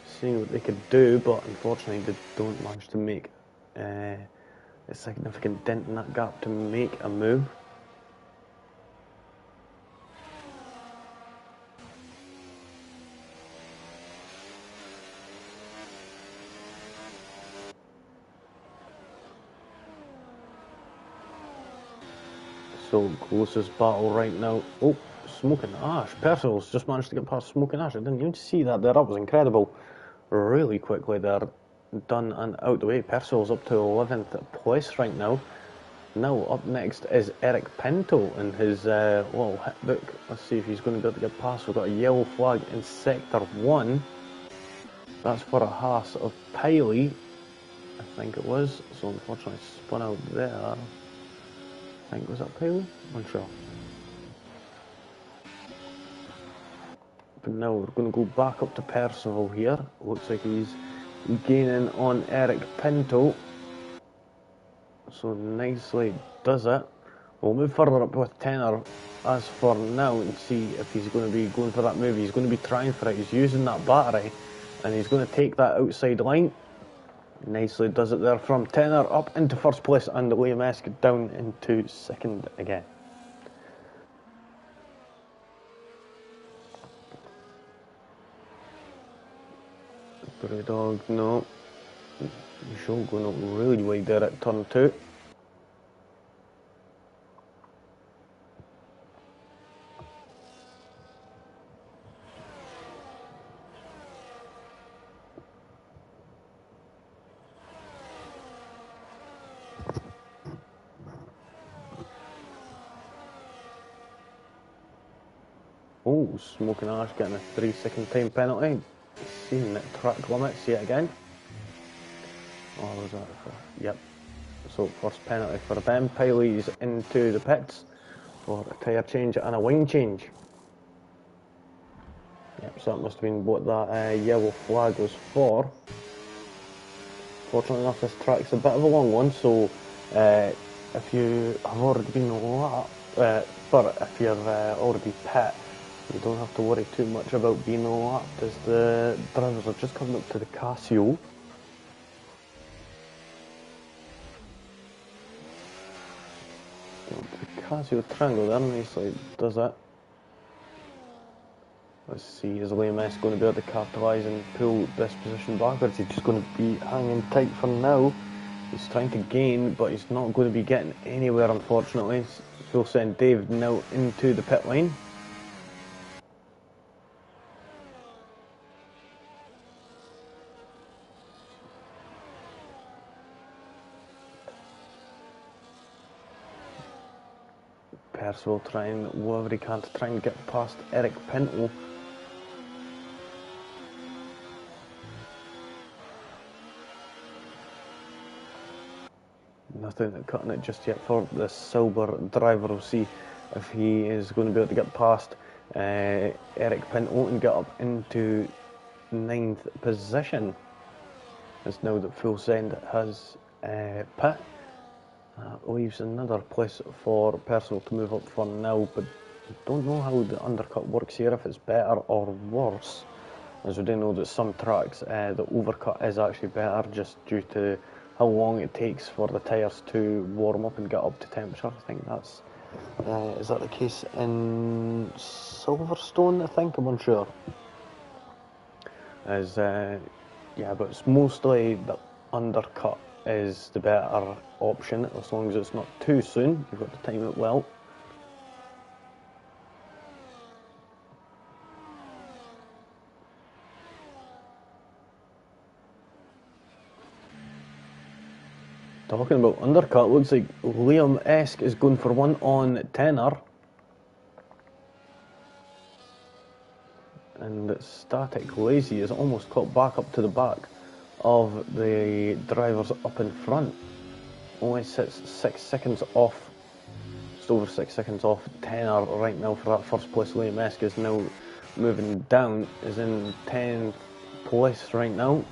seeing what they could do, but unfortunately they don't manage to make a significant dent in that gap to make a move. So closest battle right now. Oh, Smoking Ash. Percival's just managed to get past Smoking Ash. I didn't even see that there. That was incredible. Really quickly there. Done and out the way. Percival's up to 11th place right now. Now up next is Eric Pinto in his little hit book. Let's see if he's going to be able to get past. We've got a yellow flag in sector 1. That's for a Haas of Piley, I think it was. So unfortunately spun out there. I think, was that Paley? Unsure. But now we're going to go back up to Percival here. Looks like he's gaining on Eric Pinto. So nicely does it. We'll move further up with Tenor as for now and see if he's going to be going for that move. He's going to be trying for it. He's using that battery and he's going to take that outside line. Nicely does it there from Tenor up into first place and Liam Esk down into second again. Brewdog, no. Joe going up really wide there at turn 2. Oh, Smoking Ash getting a 3-second time penalty. Seeing it track limits yet again. Oh, was that for? Yep. So first penalty for them. Piley's into the pits for a tyre change and a wing change. Yep, so that must have been what that yellow flag was for. Fortunately enough, this track's a bit of a long one, so if you have already been lapped, but if you're already pit, you don't have to worry too much about being lapped, as the drivers are just coming up to the Casio. The Casio triangle there, nicely does it. Let's see, is Liam Esk going to be able to capitalise and pull this position backwards? He's just going to be hanging tight for now. He's trying to gain, but he's not going to be getting anywhere, unfortunately. We'll send Dave now into the pit lane. Percival trying whatever he can to try and get past Eric Pinto. Nothing cutting it just yet for the Silver driver. We'll see if he is going to be able to get past Eric Pinto and get up into 9th position. As now that Full Send has pit. Leaves another place for Percival to move up for now, but I don't know how the undercut works here, if it's better or worse. As we do know that some tracks, the overcut is actually better just due to how long it takes for the tyres to warm up and get up to temperature. I think that's, is that the case in Silverstone, I think? I'm unsure. As, yeah, but it's mostly the undercut is the better option, as long as it's not too soon. You've got to time it well. Talking about undercut, looks like Liam Esk is going for one on Tenor. And Static Lazy is almost caught back up to the back of the drivers up in front. Only sits 6 seconds off, just over 6 seconds off Tenor right now for that first place. Liam Esk is now moving down, is in 10th place right now.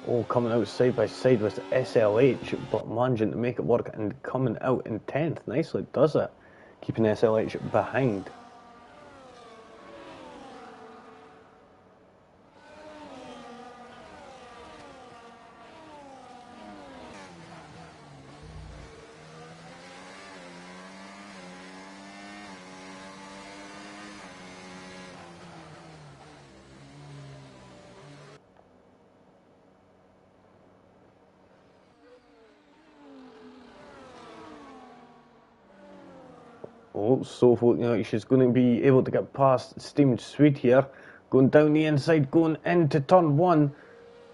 Oh, coming out side by side with SLH, but managing to make it work and coming out in 10th. Nicely does it, keeping SLH behind. Oh, so looking like she's going to be able to get past Steamed Swede here. Going down the inside, going into turn 1.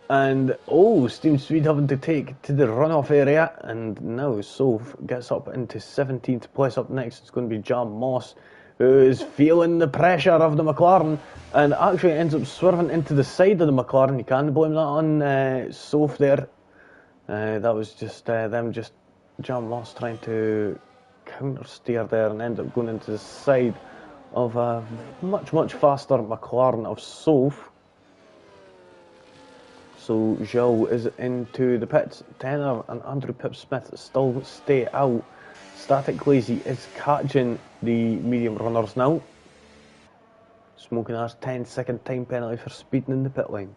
And, oh, Steamed Swede having to take to the runoff area. And now Soph gets up into 17th place. Up next, it's going to be Jam Moss, who is feeling the pressure of the McLaren. And actually ends up swerving into the side of the McLaren. You can't blame that on Soph there. That was just them, just Jam Moss trying to counter steer there and end up going into the side of a much faster McLaren of Soph. So Zhou is into the pits. Tenner and Andrew Pip-Smith still stay out. Static Lazy is catching the medium runners now. Smoking Ash 10-second time penalty for speeding in the pit lane.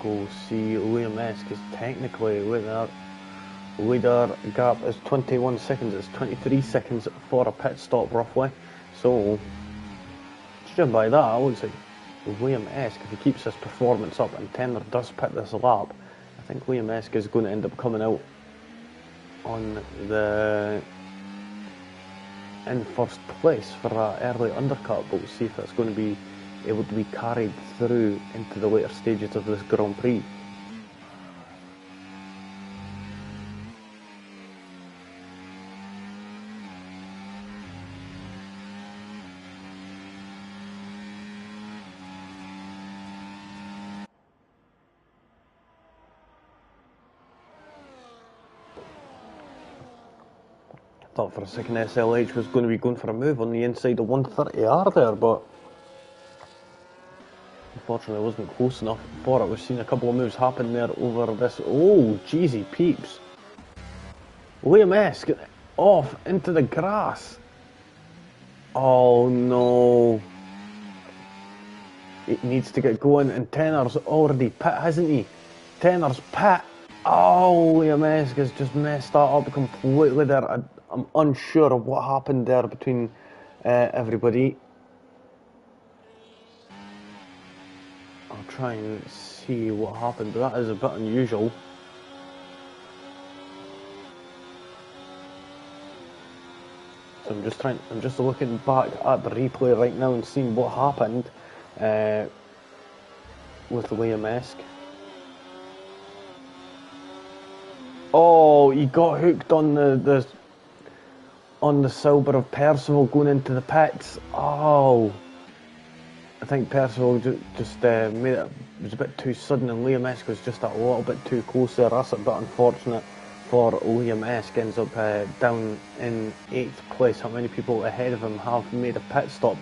Go see Liam S, because technically leader gap is 21 seconds. It's 23 seconds for a pit stop roughly. So judging by that, I would say Liam Esk, if he keeps his performance up and Tenner does pit this lap, I think Liam Esk is going to end up coming out on in first place for that early undercut, but we'll see if that's going to be able to be carried through into the later stages of this Grand Prix. Thought for a second SLH was going to be going for a move on the inside of 130R there, but unfortunately, it wasn't close enough for it. We've seen a couple of moves happen there over this. Oh, jeezy peeps. Liam Esk off into the grass. Oh no. It needs to get going, and Tenner's already pit, hasn't he? Tenner's pit. Oh, Liam Esk has just messed that up completely there. I'm unsure of what happened there between everybody. I'll try and see what happened, but that is a bit unusual. So I'm just looking back at the replay right now and seeing what happened with Liam Esk. Oh, he got hooked on the silver of Percival going into the pits. Oh, I think Percival just made it was a bit too sudden, and Liam Esk was just a little bit too close there. That's a bit unfortunate for Liam Esk. Ends up down in 8th place. How many people ahead of him have made a pit stop?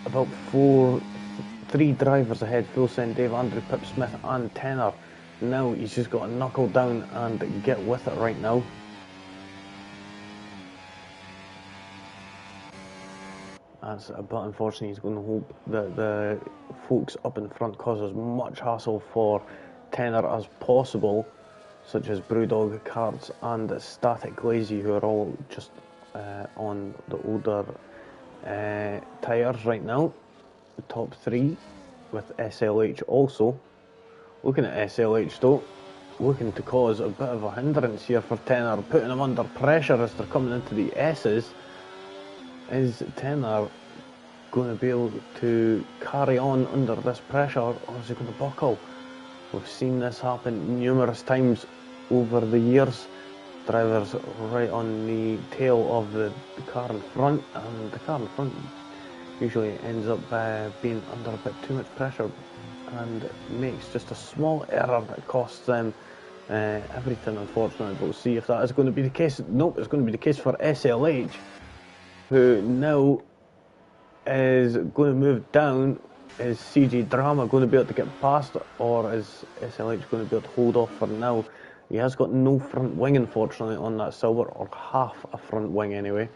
About 3 drivers ahead. Full Send Dave, Andrew Pip-Smith and Tenner. Now he's just got to knuckle down and get with it right now. That's a bit unfortunate. He's going to hope that the folks up in front cause as much hassle for Tenner as possible, such as Brewdog, Cards and Static Lazy, who are all just on the older tyres right now. The top 3 with SLH also. Looking at SLH though, looking to cause a bit of a hindrance here for Tenner, putting him under pressure as they're coming into the S's. Is Tenner going to be able to carry on under this pressure, or is he going to buckle? We've seen this happen numerous times over the years. Drivers right on the tail of the car in front, and the car in front usually ends up being under a bit too much pressure and makes just a small error that costs them everything, unfortunately. But we'll see if that is going to be the case. Nope, it's going to be the case for SLH, who now is going to move down. Is CG Drama going to be able to get past, or is SLH going to be able to hold off for now? He has got no front wing, unfortunately, on that silver, or half a front wing anyway.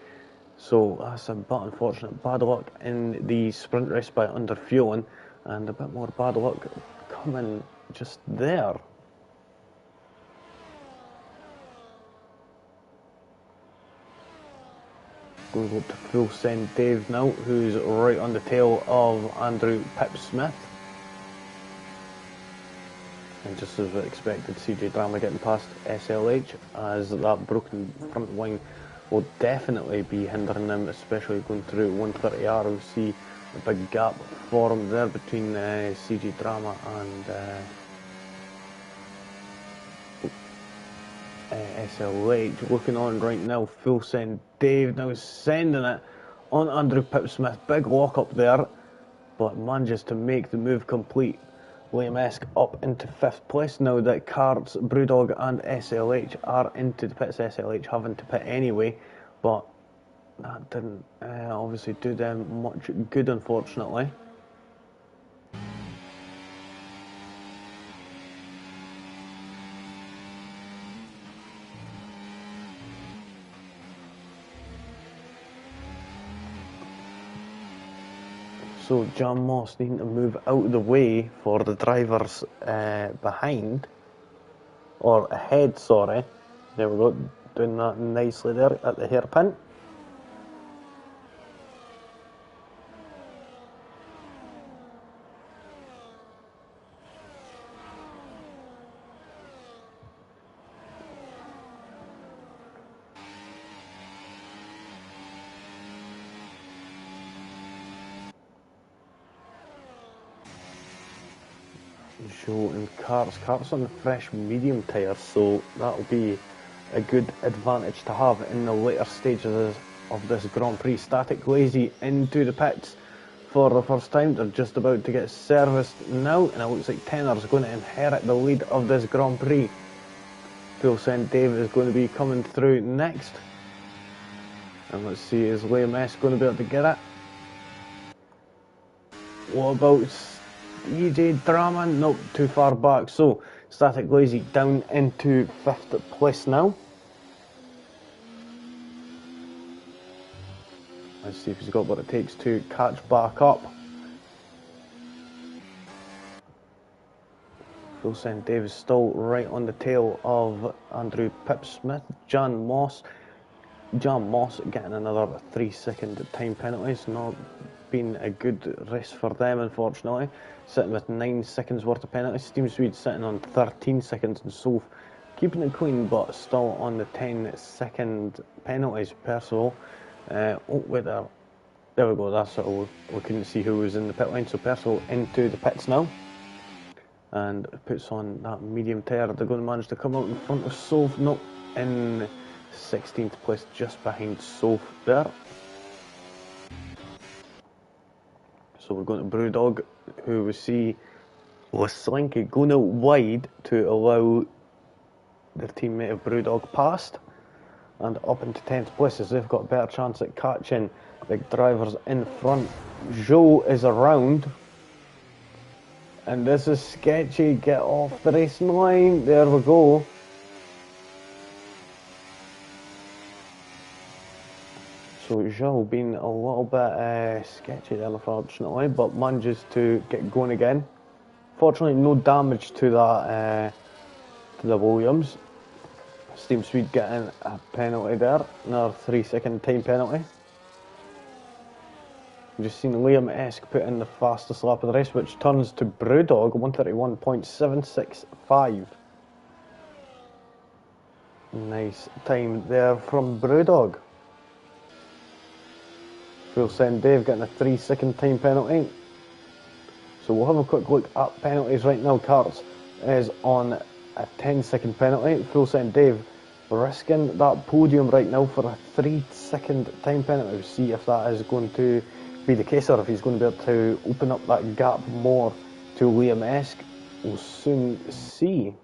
So that's a bit unfortunate. Bad luck in the sprint race by underfueling, and a bit more bad luck coming just there. Going up to Full Send Dave now, who's right on the tail of Andrew Pip-Smith. And just as expected, CJ Drama getting past SLH, as that broken front wing will definitely be hindering them, especially going through 130R. We'll see a big gap formed there between CG Drama and SLH looking on right now. Full send. Dave now sending it on Andrew Pipsmith. Big lock up there, but manages to make the move complete. Liam Esk up into 5th place now that Carts, Brewdog and SLH are into the pits. SLH having to pit anyway, but that didn't obviously do them much good, unfortunately. So John Moss needing to move out of the way for the drivers behind, or ahead, sorry. There we go, doing that nicely there at the hairpin. Joe and Carts on the fresh medium tyres, so that'll be a good advantage to have in the later stages of this Grand Prix. Static Lazy into the pits for the first time. They're just about to get serviced now, and it looks like Tenor's going to inherit the lead of this Grand Prix. Full Send Dave is going to be coming through next, and let's see, is Liam S going to be able to get it? What about EJ Drama? Nope, too far back. So Static Lazy down into 5th place now. Let's see if he's got what it takes to catch back up. Full Send Dave is still right on the tail of Andrew Pipsmith. Jan Moss getting another 3-second time penalty. It's not been a good race for them, unfortunately. Sitting with 9 seconds worth of penalties. Steam Swede sitting on 13 seconds, and Solf keeping it clean, but still on the 10-second penalties. Percival, oh wait there we go. That's all. We couldn't see who was in the pit lane, so Percival into the pits now, and puts on that medium tyre. They're going to manage to come out in front of Solf. No, in 16th place, just behind Solf there. So we're going to Brewdog, who we see was Slinky going out wide to allow their teammate of Brewdog past, and up into 10th place as they've got a better chance at catching the drivers in front. Joe is around, and this is sketchy. Get off the racing line. There we go. So Joe being a little bit sketchy there, unfortunately, but manages to get going again. Fortunately, no damage to that to the Williams. Steam Swede getting a penalty there, another 3-second time penalty. We've just seen Liam Esk put in the fastest lap of the race, which turns to Brewdog 1:31.765. Nice time there from Brewdog. Full Send Dave getting a 3-second time penalty. So we'll have a quick look at penalties right now. Carts is on a 10-second penalty. Full Send Dave risking that podium right now for a 3-second time penalty. We'll see if that is going to be the case, or if he's going to be able to open up that gap more to Liam Esk. We'll soon see.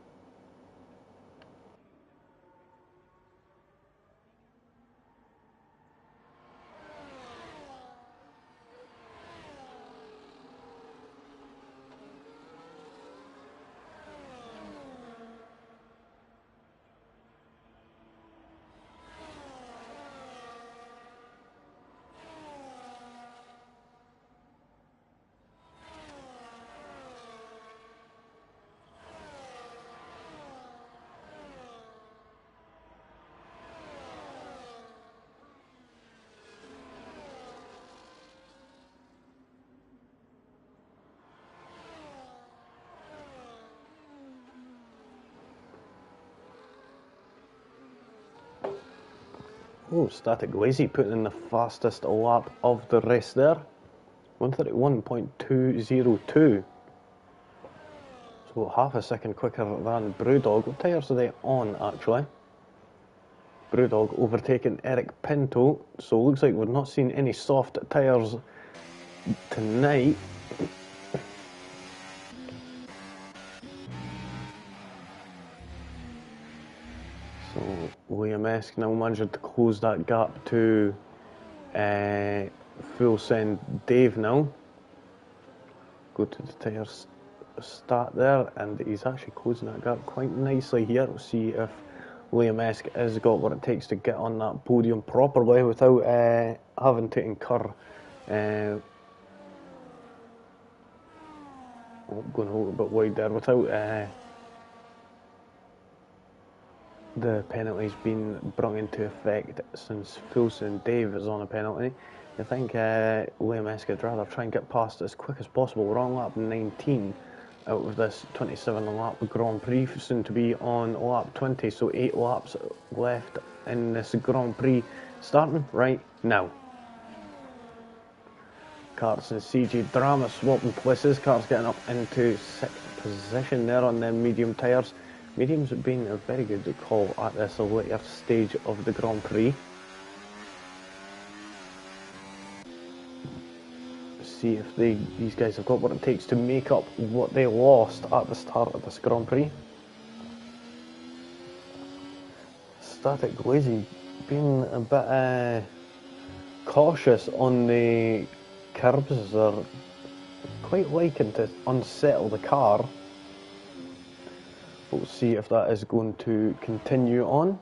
Oh, Static Lazy putting in the fastest lap of the race there. 1:31.202. So half a second quicker than Brewdog. What tyres are they on, actually? Brewdog overtaking Eric Pinto. So looks like we're not seeing any soft tyres tonight. So Liam-esque now managed to close that gap to Full Send Dave now. Go to the tyres start there, and he's actually closing that gap quite nicely here. We'll see if Liam-esque has got what it takes to get on that podium properly without having to incur going a little bit wide there, without the penalties being brought into effect, since Fulson Dave is on a penalty. I think Liam-esque would rather try and get past as quick as possible. We're on lap 19 out of this 27 lap Grand Prix, soon to be on lap 20, so 8 laps left in this Grand Prix, starting right now. Karts and CG Drama swapping places. Karts getting up into 6th position there on them medium tyres. Mediums have been a very good call at this later stage of the Grand Prix. See if these guys have got what it takes to make up what they lost at the start of this Grand Prix. Static Lazy being a bit cautious on the curbs. They're quite liking to unsettle the car. We'll see if that is going to continue on.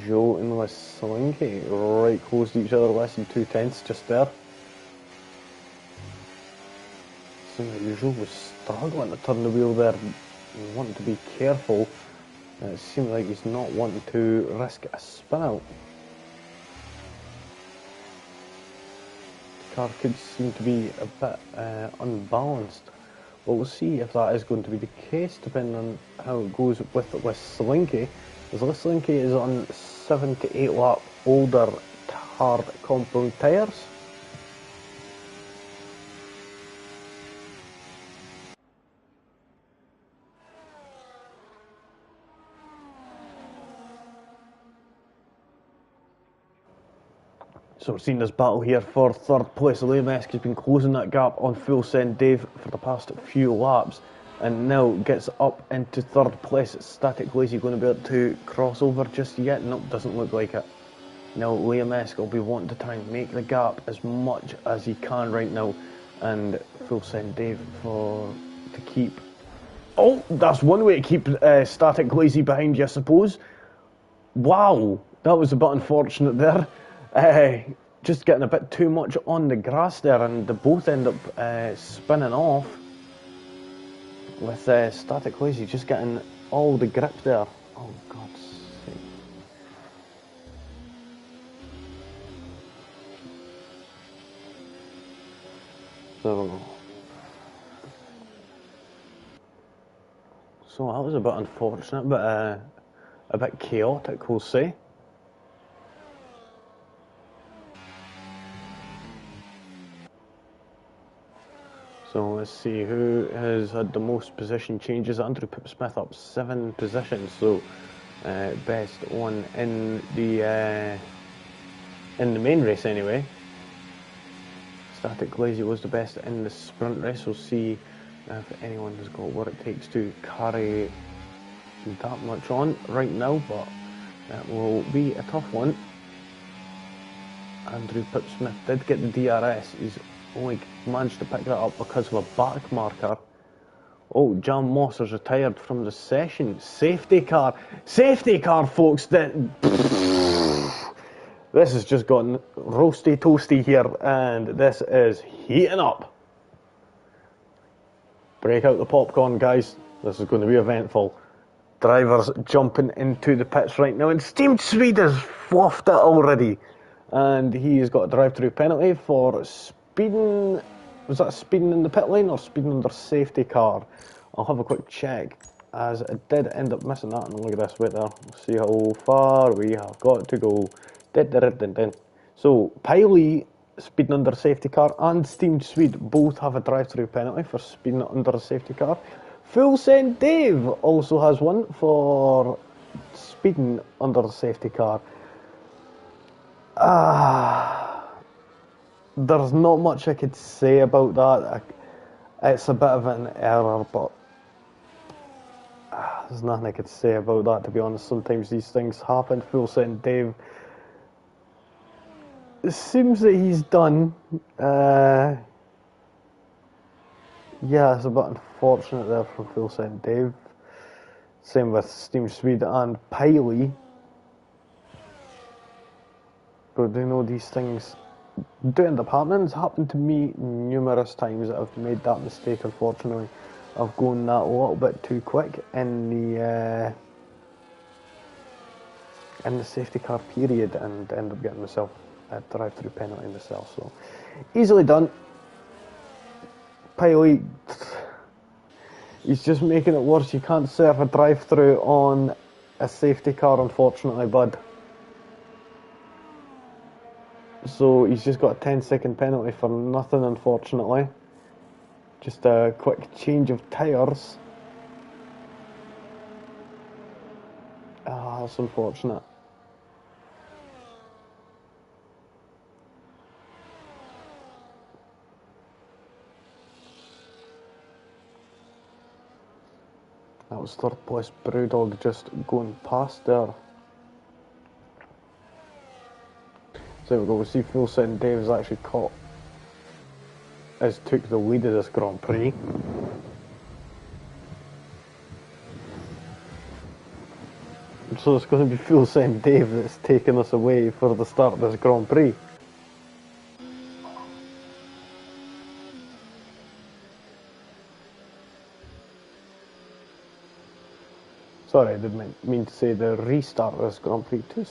Joe and Slinky right close to each other, less than 2/10 just there. Seems like Joe was struggling to turn the wheel there, wanting to be careful. It seems like he's not wanting to risk a spin out. The car could seem to be a bit unbalanced. But we'll see if that is going to be the case, depending on how it goes with Slinky. As Slinky is on 7 to 8 lap older hard compound tyres. So we're seeing this battle here for third place. Liam-esque has been closing that gap on Full Send Dave for the past few laps, and now gets up into third place. Static Lazy going to be able to cross over just yet? Nope, doesn't look like it. Now Liam-esque will be wanting to try and make the gap as much as he can right now, and Full Send Dave to keep. Oh, that's one way to keep Static Lazy behind you, I suppose. Wow, that was a bit unfortunate there. Just getting a bit too much on the grass there, and they both end up spinning off, with Static Lazy just getting all the grip there. Oh, God's sake. So that was a bit unfortunate, but a bit chaotic, we'll say. So let's see who has had the most position changes. Andrew Pipsmith up 7 positions, so best one in the main race anyway. Static Lazy was the best in the sprint race. We'll see if anyone has got what it takes to carry that much on right now, but that will be a tough one. Andrew Pipsmith did get the DRS. He's only managed to pick that up because of a back marker. Oh, Jan Moss has retired from the session. Safety car, folks. This has just gotten roasty toasty here, and this is heating up. Break out the popcorn, guys. This is going to be eventful. Drivers jumping into the pits right now, and Steam Swede has fluffed it already, and he's got a drive-through penalty for speeding. Was that speeding in the pit lane or speeding under safety car? I'll have a quick check, as I did end up missing that. And look at this, wait there. Let's see how far we have got to go. So Piley speeding under a safety car, and Steamed Swede both have a drive-through penalty for speeding under a safety car. Full Send Dave also has one for speeding under a safety car. There's not much I could say about that. It's a bit of an error, but there's nothing I could say about that, to be honest. Sometimes these things happen. Full Send Dave, it seems that he's done. Yeah, it's a bit unfortunate there from Full Send Dave. Same with Steam Swede and Piley. But you know, these things do end up happening. It's happened to me numerous times that I've made that mistake, unfortunately, of going that a little bit too quick in the safety car period and end up getting myself a drive-through penalty myself. So easily done. Piley, he's just making it worse. You can't serve a drive-through on a safety car, unfortunately, bud. So he's just got a 10-second penalty for nothing, unfortunately. Just a quick change of tyres. That's unfortunate. That was third place Brewdog just going past there. So there we go, we see Full Send Dave's actually took the lead of this Grand Prix. So it's going to be Full Send Dave that's taking us away for the start of this Grand Prix. Sorry, I didn't mean to say the restart of this Grand Prix too.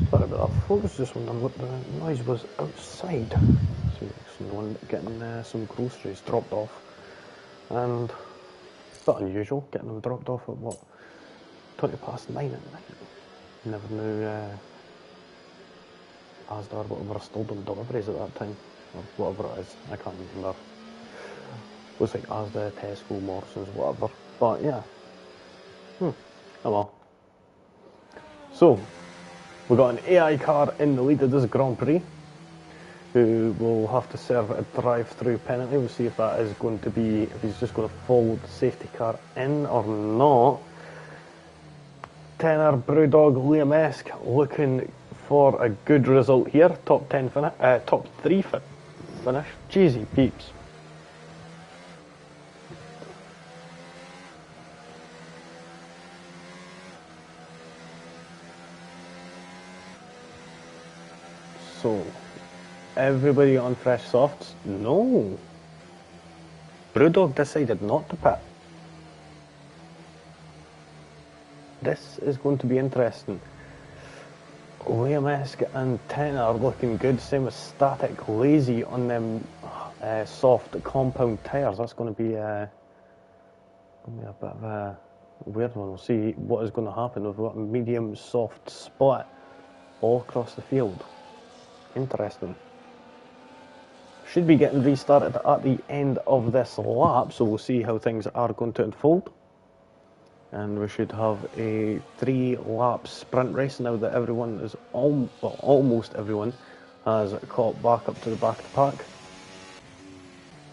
Sorry about that, folks. Just wondering what the noise was outside. So someone getting some groceries dropped off, and it's not unusual getting them dropped off at what, 9:20 at night. Never knew Asda or whatever still doing deliveries at that time, or whatever it is. I can't remember. It was like Asda, Tesco, Morrison's, whatever. But yeah. Oh well. So we've got an AI car in the lead of this Grand Prix, who will have to serve a drive-through penalty. We'll see if that is going to be, if he's just going to follow the safety car in or not. Tenor Brewdog Liam-esque looking for a good result here. Top 10 finish, top 3 finish. Jeezy peeps. So, everybody on fresh softs? No. Brewdog decided not to pit. This is going to be interesting. Liam-esque and Tenor looking good. Same with Static Lazy on them soft compound tyres. That's going to be a bit of a weird one. We'll see what is going to happen. We've got a medium soft split all across the field. Interesting. Should be getting restarted at the end of this lap, so we'll see how things are going to unfold. And we should have a 3-lap sprint race now that everyone is almost everyone has caught back up to the back of the pack.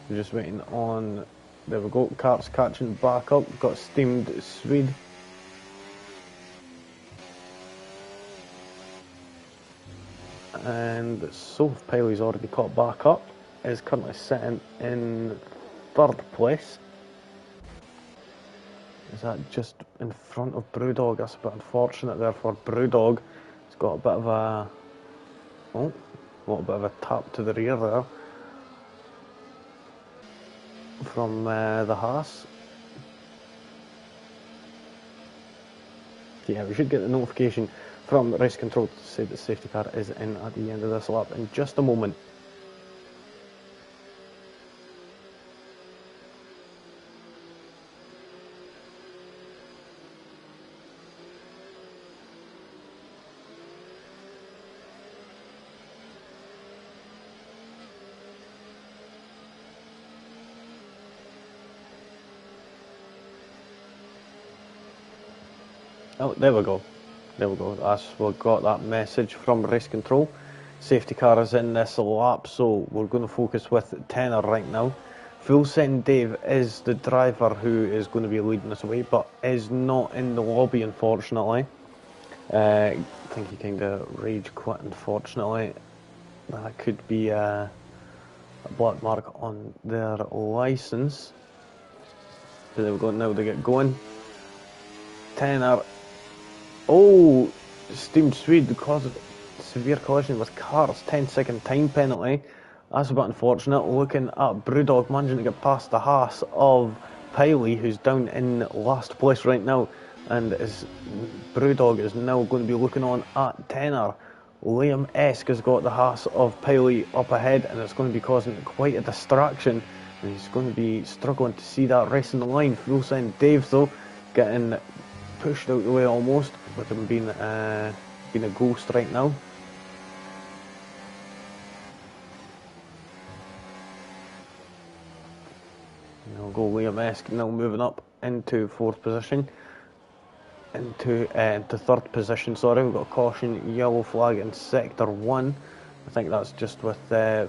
We're just waiting on, there we go, Cart's catching back up, got Steamed Swede. And so Piley's already caught back up, is currently sitting in 3rd place. Is that just in front of Brewdog? That's a bit unfortunate there for Brewdog. He's got a bit of a little bit of a tap to the rear there from the Haas. yeah, we should get the notification from race control to say the safety car is in at the end of this lap in just a moment. Oh, there we go. There we go. We got that message from race control. Safety car is in this lap, so we're going to focus with Tenor right now. Full Send Dave is the driver who is going to be leading us away, but is not in the lobby, unfortunately. I think he kind of rage quit, unfortunately. That could be a black mark on their licence. So there we go, now they get going. Tenor. Oh, Steam Swede because of severe collision with cars, 10-second time penalty. That's a bit unfortunate. Looking at Brewdog managing to get past the Haas of Piley, who's down in last place right now, and Brewdog is now going to be looking on at Tenor. Liam Esk has got the Haas of Piley up ahead, and it's going to be causing quite a distraction, and he's going to be struggling to see that race in the line. Full Send Dave though getting pushed out the way almost, with him being a ghost right now. Now go Liam Esk now moving up into fourth position, into third position. Sorry, we've got a caution, yellow flag in sector 1. I think that's just with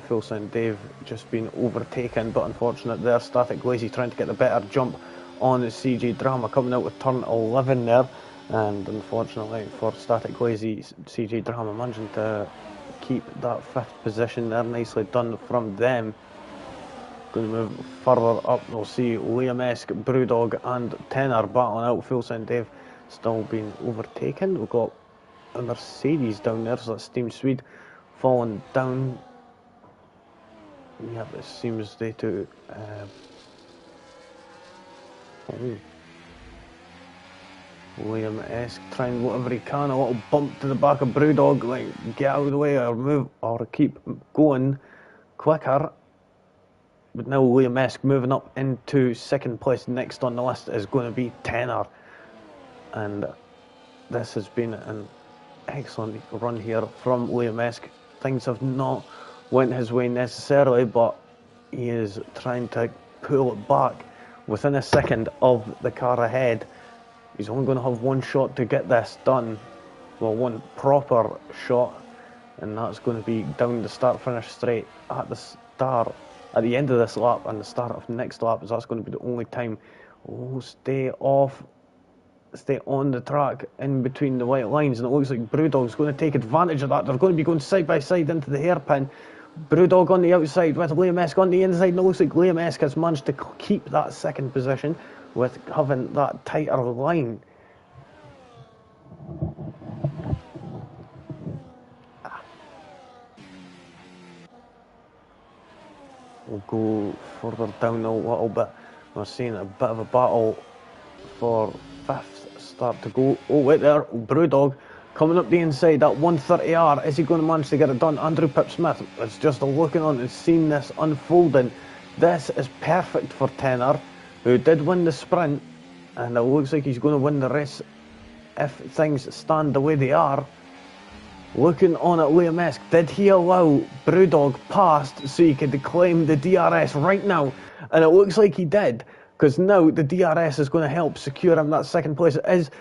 Full Send Dave just being overtaken, but unfortunate there. Static Lazy trying to get the better jump on CJ Drama, coming out with turn 11 there, and unfortunately for Static Lazy, CJ Drama managing to keep that 5th position there. Nicely done from them. Going to move further up, we'll see Liam Esk, Brewdog and Tenor battling out. Full Send Dave still being overtaken. We've got a Mercedes down there, so that's Steam Swede falling down. Yep, it seems they too. Liam Esk trying whatever he can, a little bump to the back of Brewdog, like get out of the way or move or keep going quicker. But now Liam Esk moving up into 2nd place. Next on the list is going to be Tenor, and this has been an excellent run here from Liam Esk. Things have not went his way necessarily, but he is trying to pull it back within a second of the car ahead. He's only going to have one shot to get this done, well, one proper shot, and that's going to be down the start-finish straight at the end of this lap and the start of the next lap, as that's going to be the only time. Oh, stay on the track in between the white lines, and it looks like Brewdog's going to take advantage of that. They're going to be going side by side into the hairpin. Brewdog on the outside with Liam Esk on the inside, and it looks like Liam Esk has managed to keep that 2nd position with having that tighter line. We'll go further down a little bit. We're seeing a bit of a battle for 5th start to go. Oh, wait there, Brewdog coming up the inside at 130R. Is he going to manage to get it done? Andrew Pipsmith is just looking on and seeing this unfolding. This is perfect for Tenor, who did win the sprint, and it looks like he's going to win the race if things stand the way they are. Looking on at Liam Esk, did he allow Brewdog past so he could claim the DRS right now? And it looks like he did, because now the DRS is going to help secure him that 2nd place. Is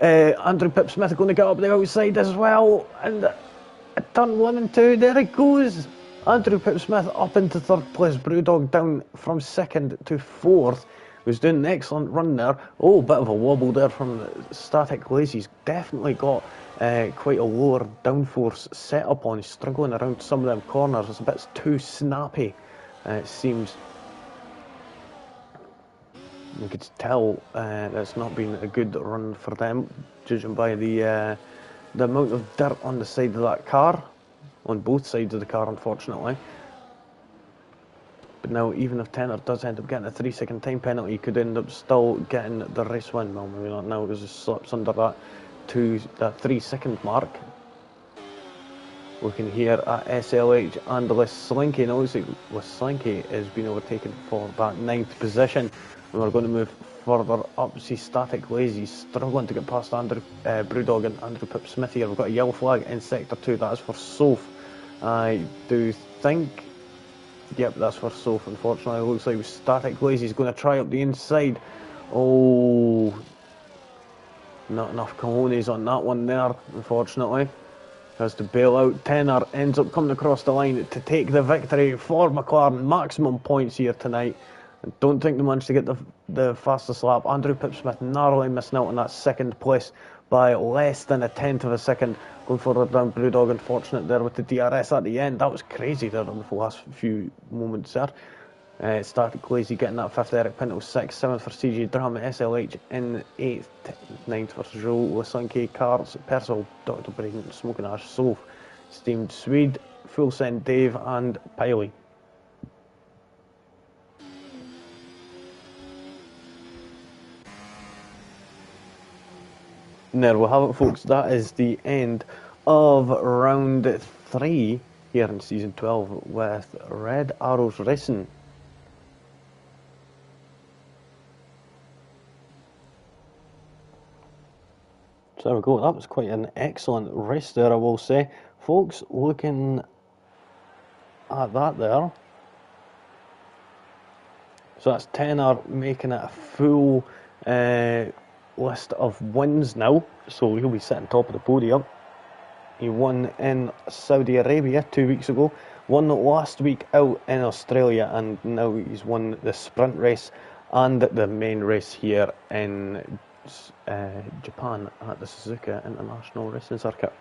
Andrew Pipsmith going to get up the outside as well? And at turn 1 and 2, there it goes. Andrew Pipsmith up into 3rd place, Brewdog down from 2nd to 4th. Was doing an excellent run there. Oh, bit of a wobble there from Static Lazy. He's definitely got quite a lower downforce setup on. He's struggling around some of them corners. It's a bit too snappy, it seems. You could tell that's not been a good run for them, judging by the amount of dirt on the side of that car, on both sides of the car, unfortunately. But now, even if Tenor does end up getting a 3-second time penalty, he could end up still getting the race win. Well, maybe not now because he slips under that that 3 second mark. Looking here at SLH and Leslinki, and obviously Leslinki is being overtaken for that 9th position. And we're going to move further up. See Static Lazy struggling to get past Andrew Brewdog and Andrew Pip Smith here. We've got a yellow flag in sector 2. That is for Soph. I do think, yep, that's for Soph. Unfortunately, it looks like Static Lazy is going to try up the inside. Oh, not enough cojones on that one there, unfortunately. Has to bail out. Tenor ends up coming across the line to take the victory for McLaren. Maximum points here tonight. I don't think they managed to get the fastest lap. Andrew Pipsmith narrowly missing out on that 2nd place by less than a 10th of a second. Going further down, Brewdog unfortunate there with the DRS at the end. That was crazy there in the last few moments there. Static Lazy getting that 5th, Eric Pinto 6th, 7th for CG Drama, SLH in 8th, 9th for Joe, Lasunke, Cars, Percival, Dr. Braden, Smoking Ash, Soph, Steamed Swede, Full Send Dave, and Piley. And there we have it, folks. That is the end of round 3 here in season 12 with Red Arrows Racing. So there we go, that was quite an excellent race there, I will say. Folks, looking at that there. So that's Tenor making it a full list of wins now. So he'll be sitting top of the podium. He won in Saudi Arabia 2 weeks ago, won last week out in Australia, and now he's won the sprint race and the main race here in Japan at the Suzuka International Racing Circuit.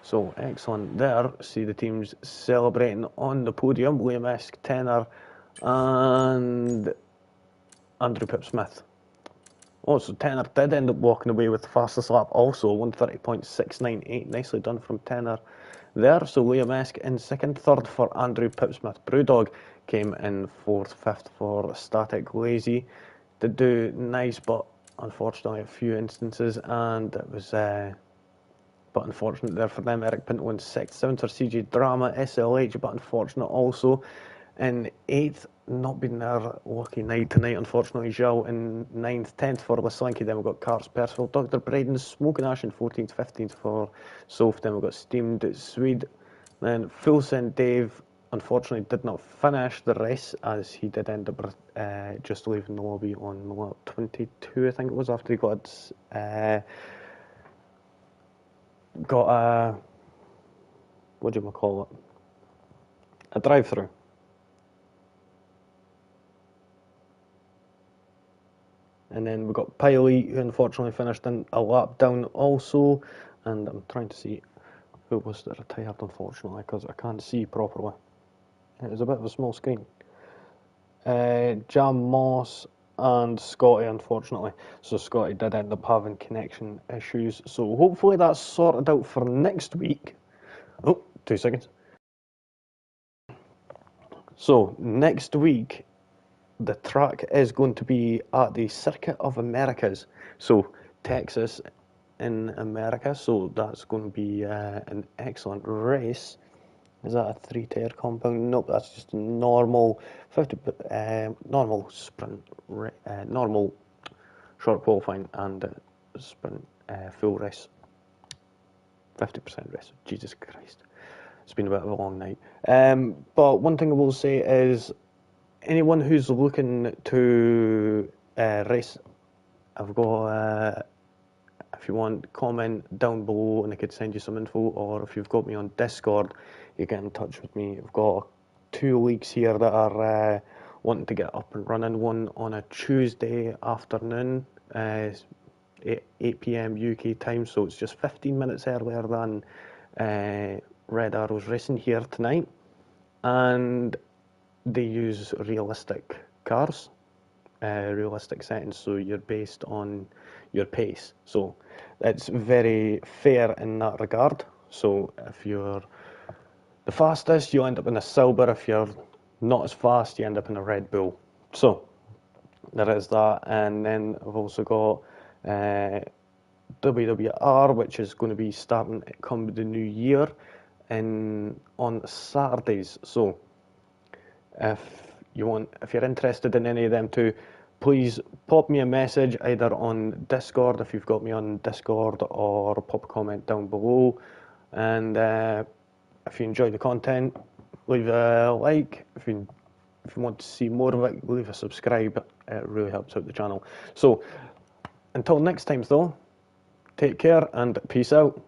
So excellent there. See the teams celebrating on the podium. Liam Esk, Tenor, and Andrew Pipsmith. Also, Tenor did end up walking away with the fastest lap also, 1:30.698. Nicely done from Tenor there. So Liam Esk in 2nd, 3rd for Andrew Pipsmith. Brewdog came in 4th, 5th for Static Lazy. Did do nice, but unfortunately a few instances, and it was but unfortunate there for them. Eric Pinto in 6th, 7th for CG Drama, SLH, but unfortunate also in 8th. Not been their lucky night tonight, unfortunately. Zhao in 9th, 10th for Leslinki. Then we've got Cars Percival, Dr. Braden, Smoking Ash in 14th, 15th for Soph. Then we've got Steamed Swede. Then Full Send Dave, unfortunately, did not finish the race, as he did end up just leaving the lobby on lap 22, I think it was, after he got a, what do you call it? A drive-through. And then we've got Piley, who unfortunately finished in a lap down also. And I'm trying to see who was that retired, unfortunately, because I can't see properly. It was a bit of a small screen. Jam Moss and Scotty, unfortunately. So Scotty did end up having connection issues. So hopefully that's sorted out for next week. Oh, 2 seconds. So next week, the track is going to be at the Circuit of Americas, so Texas in America. So that's going to be an excellent race. Is that a 3-tier compound? Nope, that's just a normal 50, normal sprint, normal short qualifying and sprint full race. 50% race. Jesus Christ, it's been a bit of a long night. But one thing I will say is, anyone who's looking to race, I've got, if you want, comment down below and I could send you some info, or if you've got me on Discord, you get in touch with me. I've got 2 leagues here that are wanting to get up and running. One on a Tuesday afternoon, 8 p.m. UK time, so it's just 15 minutes earlier than Red Arrows Racing here tonight. And they use realistic cars, realistic settings, so you're based on your pace. So it's very fair in that regard. So if you're the fastest, you end up in a Silver. If you're not as fast, you end up in a Red Bull. So There is that, and then I've also got WWR, which is going to be starting come the new year, on Saturdays. So if you're interested in any of them too, please pop me a message either on Discord if you've got me on Discord, or pop a comment down below. And if you enjoy the content, leave a like. If you want to see more of it, leave a subscribe. It really helps out the channel. So until next time, though, take care and peace out.